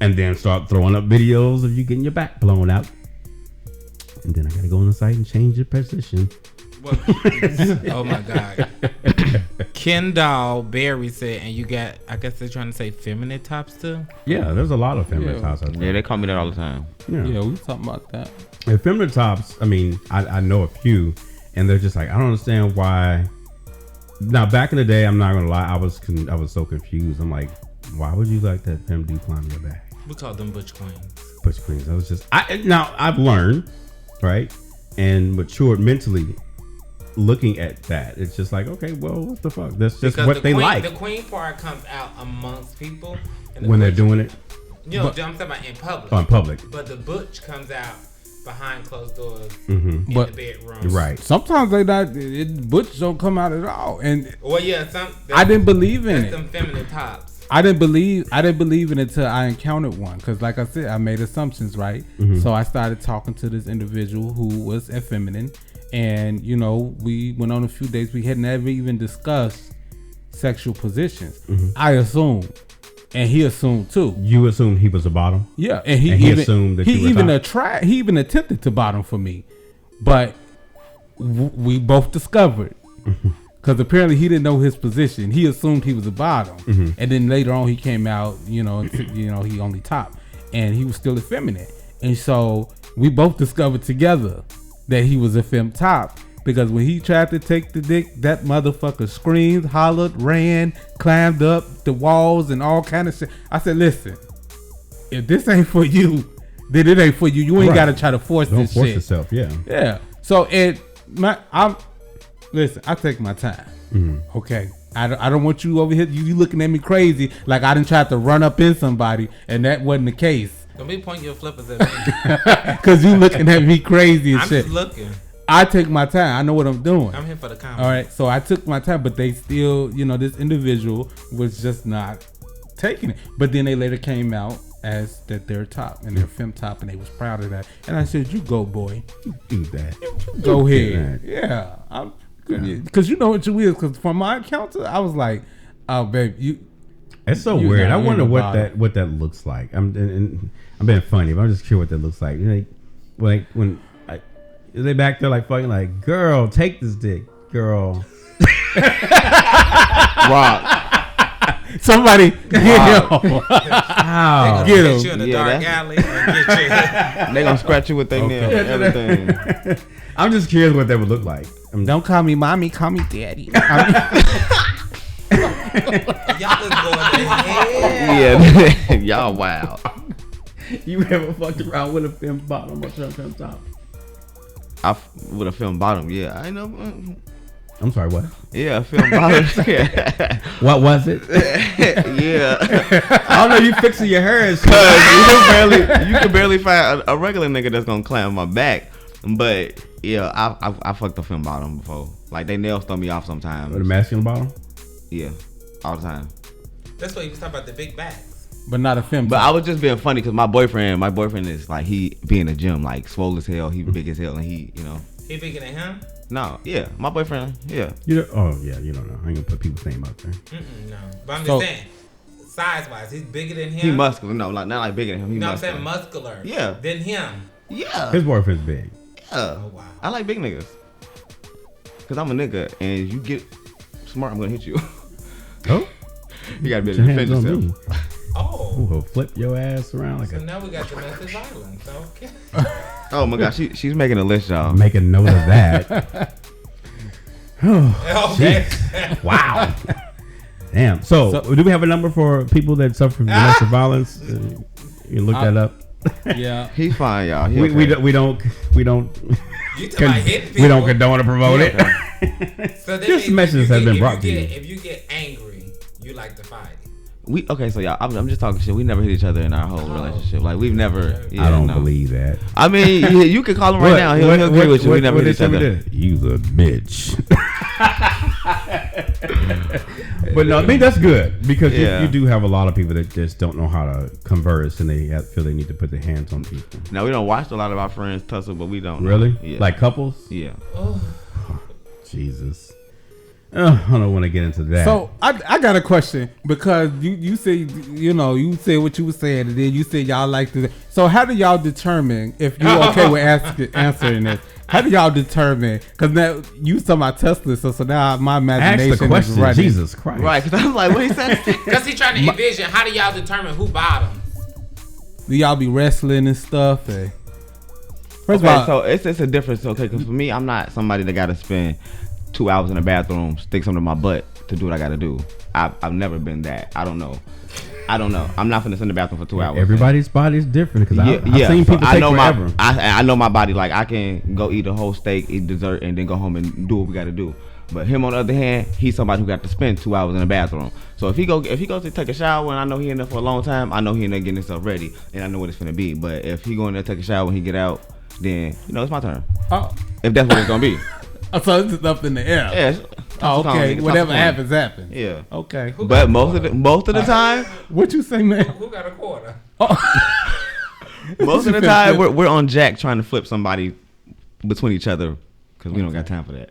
And then start throwing up videos of you getting your back blown out. And then I got to go on the site and change your position. Oh my God. Kendall Berry said, and you got, I guess they're trying to say feminine tops too? Yeah, there's a lot of feminine tops out there. Yeah, they call me that all the time. Yeah, we was talking about that. And feminine tops, I mean, I know a few, and they're just like, I don't understand why. Now, back in the day, I'm not going to lie, I was so confused. I'm like, why would you like that femme dude climb your back? We call them butch queens. Butch queens. I was just, now I've learned, right, and matured mentally. Looking at that, it's just like, okay, well, what the fuck? That's just because what they like. The queen part comes out amongst people when they're doing it. You know, I'm talking about in public. Oh, in public. But the butch comes out behind closed doors in the bedroom. Right. Sometimes they not. Butch don't come out at all. And well, yeah, I didn't believe in it. Some feminine tops. I didn't believe it until I encountered one. Because like I said, I made assumptions, right? So I started talking to this individual who was effeminate. And, you know, we went on a few dates. We had never even discussed sexual positions. I assumed. And he assumed, too. You assumed he was a bottom? Yeah. And he assumed that you were top? He even attempted to bottom for me. But we both discovered. Because apparently he didn't know his position. He assumed he was a bottom. And then later on he came out, he only top. And he was still effeminate. And so we both discovered together that he was a femme top, because when he tried to take the dick, that motherfucker screamed, hollered, ran, climbed up the walls and all kind of shit. I said, listen, if this ain't for you, then it ain't for you. You ain't got to try to force this shit. Don't force yourself, yeah. Yeah. So listen, I take my time. Okay. I don't want you over here. You looking at me crazy like I done tried to run up in somebody, and that wasn't the case. Don't be pointing your flippers at me. Because you looking at me crazy and shit. I'm just looking. I take my time. I know what I'm doing. I'm here for the comment. All right. So I took my time, but they still, this individual was just not taking it. But then they later came out as that they're top and they're femme top, and they was proud of that. And I said, you go, boy. You do that. Go ahead. Yeah. Because you know what you is. Because from my encounter, I was like, oh, babe, it's so weird. I wonder what that looks like. I'm being funny, but I'm just curious what that looks like. When they back there like fucking like, girl, take this dick, girl. Rock. Somebody get him. Get him. You in the dark alley and get you. They gonna scratch you with their nails and everything. I'm just curious what that would look like. Don't call me mommy, call me daddy. Y'all is going to hell. Yeah, y'all wow. You ever fucked around with a femme bottom or femme top? With a femme bottom, yeah. I know. I'm sorry, what? Yeah, a femme bottom. Yeah. What was it? Yeah. I don't know. You fixing your hair and shit. You can barely find a regular nigga that's gonna climb my back. But yeah, I fucked a femme bottom before. Like they nails throw me off sometimes. With a masculine bottom? Yeah, all the time. That's why you was talking about the big backs. But not a femme. But I was just being funny because my boyfriend is like, he be in the gym, like swole as hell. He big as hell, and he He bigger than him? No, yeah, my boyfriend, yeah. You don't know. I ain't gonna put people's name out there. No, but I'm just saying, size wise, he's bigger than him. He muscular, no, like not like bigger than him. He I'm saying muscular. Yeah. Than him. Yeah. His boyfriend's big. Yeah. Oh wow. I like big niggas. Cause I'm a nigga, and you get smart, I'm gonna hit you. Oh. You gotta be able to defend yourself. Oh. We'll flip your ass around like so now we got domestic violence. Okay. Oh my gosh, she's making a list, y'all. Make a note of that. Okay. Wow. Damn. So, do we have a number for people that suffer from domestic violence? You look that up. Yeah. He's fine, y'all. We don't. We don't condone or promote it. So this message has been brought to you. If you get angry, you like to fight. So y'all, I'm just talking shit. We never hit each other in our whole relationship. Like we've never. Yeah, I don't believe that. I mean, you can call him right now. He'll agree with you. We never hit each other. You's a bitch. But no, I mean that's good because you do have a lot of people that just don't know how to converse and they feel they need to put their hands on people. Now we don't watch a lot of our friends tussle, but we don't. Really? Yeah. Like couples? Yeah. Oh, Jesus. I don't want to get into that. So I got a question because you say you said what you were saying and then you said y'all like to. So how do y'all determine if you're okay with answering this? How do y'all determine? Because now you talking about Tesla, so now my imagination Ask the question, is running. Jesus Christ. Right, because I'm like, what he said? Because he's trying to envision. How do y'all determine who bottoms? Do y'all be wrestling and stuff? First of all, so it's a difference. Okay, because for me, I'm not somebody that got to spend 2 hours in the bathroom, stick something in my butt to do what I got to do. I've never been that. I don't know. I'm not finna sit in the bathroom for 2 hours. Everybody's body is different because I've seen people take forever. I know my body. Like I can go eat a whole steak, eat dessert, and then go home and do what we got to do. But him on the other hand, he's somebody who got to spend 2 hours in the bathroom. So if he goes to take a shower and I know he in there for a long time, I know he in there getting himself ready and I know what it's finna be. But if he go in there take a shower and he get out, then it's my turn. Oh. If that's what it's gonna be. So it's just up in the air. Yeah. Oh, okay. Whatever happens. Yeah. Okay. But most of the time, what you say, man? Who got a quarter? Oh. Most of the time, we're on Jack trying to flip somebody between each other because we don't got time for that.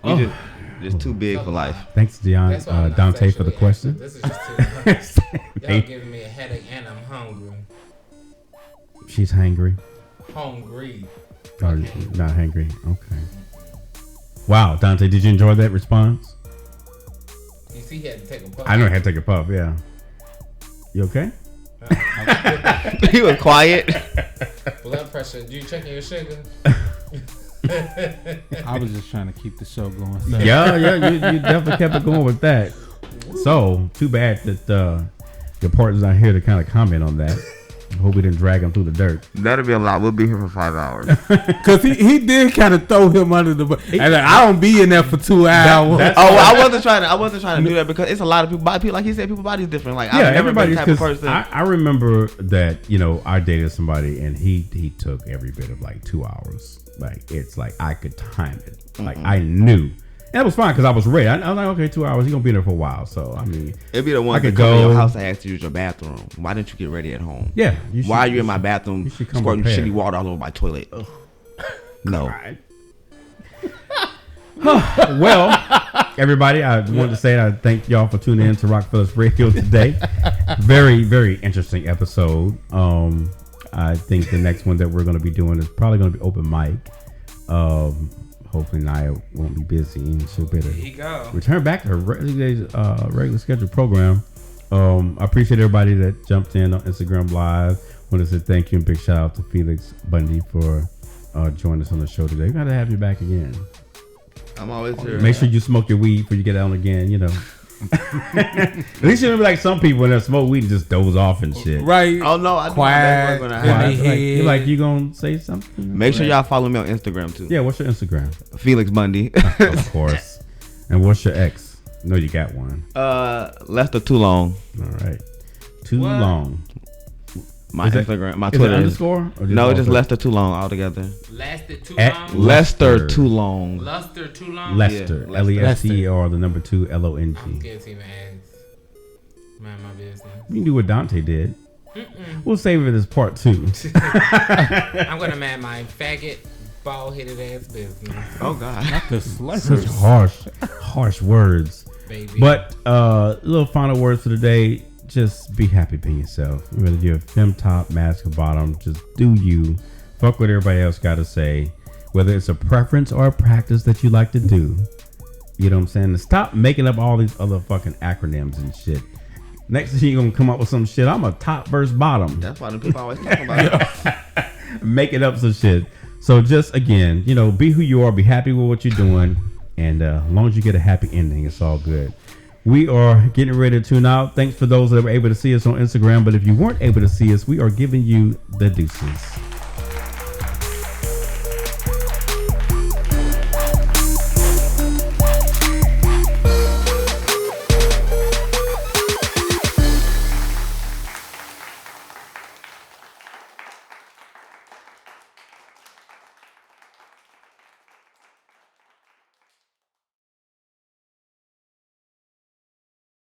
Okay. Just too big for life. Thanks, Dante, for the question. This is just too much. Y'all giving me a headache and I'm hungry. She's hangry. Hungry. Or not hangry. Okay. Wow, Dante, did you enjoy that response? You see, he had to take a puff. I know he had to take a puff. Yeah. You okay? He was quiet. Blood pressure. Do you checking your sugar? I was just trying to keep the show going. So. Yeah, you definitely kept it going with that. So, too bad that your partner's not here to kind of comment on that. I hope we didn't drag him through the dirt. That'll be a lot. We'll be here for 5 hours. Because he did kind of throw him under the bus. And I don't be in there for 2 hours. I wasn't trying to do that because it's a lot of people, like he said, people's bodies different. Like I've never been the type of person. I remember that, I dated somebody and he took every bit of like 2 hours. Like it's like I could time it. Like I knew. And it was fine because I was ready. I was like, okay, 2 hours. He's going to be there for a while. So, I mean. It'd be the one that come to your house and ask to use your bathroom. Why didn't you get ready at home? Yeah. Why are you in my bathroom squirting shitty water all over my toilet? Ugh. No. Well, everybody, I wanted to say I thank y'all for tuning in to Rockefellers Radio today. Very, very interesting episode. I think the next one that we're going to be doing is probably going to be open mic. Hopefully Naya won't be busy and she'll be able to return back to her regular scheduled program. I appreciate everybody that jumped in on Instagram Live. Want to say thank you and big shout out to Felix Bundy for joining us on the show today. We got to have you back again. I'm always here. Make sure you smoke your weed before you get on again, At least you don't be like some people when they smoke weed and just doze off and shit. Right. Oh no, I quiet. Like you gonna say something? Make sure y'all follow me on Instagram too. Yeah, what's your Instagram? Felix Bundy. Of course. And what's your ex? No, you got one. Lester Too Long. All right. Too long. My Instagram, my Twitter. Is it underscore? No, just Lester Too Long altogether. Lasted too long. Lester Too Long. Luster too long. Lester. Yeah, L-E-S-T-E-R, the number 2 L-O-N-G. I'm scared to even ask. Mind my business. You can do what Dante did. We'll save it as part 2. I'm gonna mind my faggot, bald-headed ass business. Oh God, not the sluggers. Such harsh words. Baby. But little final words for today. Just be happy being yourself. Whether you're fem top, masculine bottom, just do you. Fuck what everybody else got to say. Whether it's a preference or a practice that you like to do. You know what I'm saying? Stop making up all these other fucking acronyms and shit. Next thing you're going to come up with some shit. I'm a top versus bottom. That's why the people always talking about it. Making up some shit. So just, again, be who you are. Be happy with what you're doing. And as long as you get a happy ending, it's all good. We are getting ready to tune out. Thanks for those that were able to see us on Instagram. But if you weren't able to see us, we are giving you the deuces.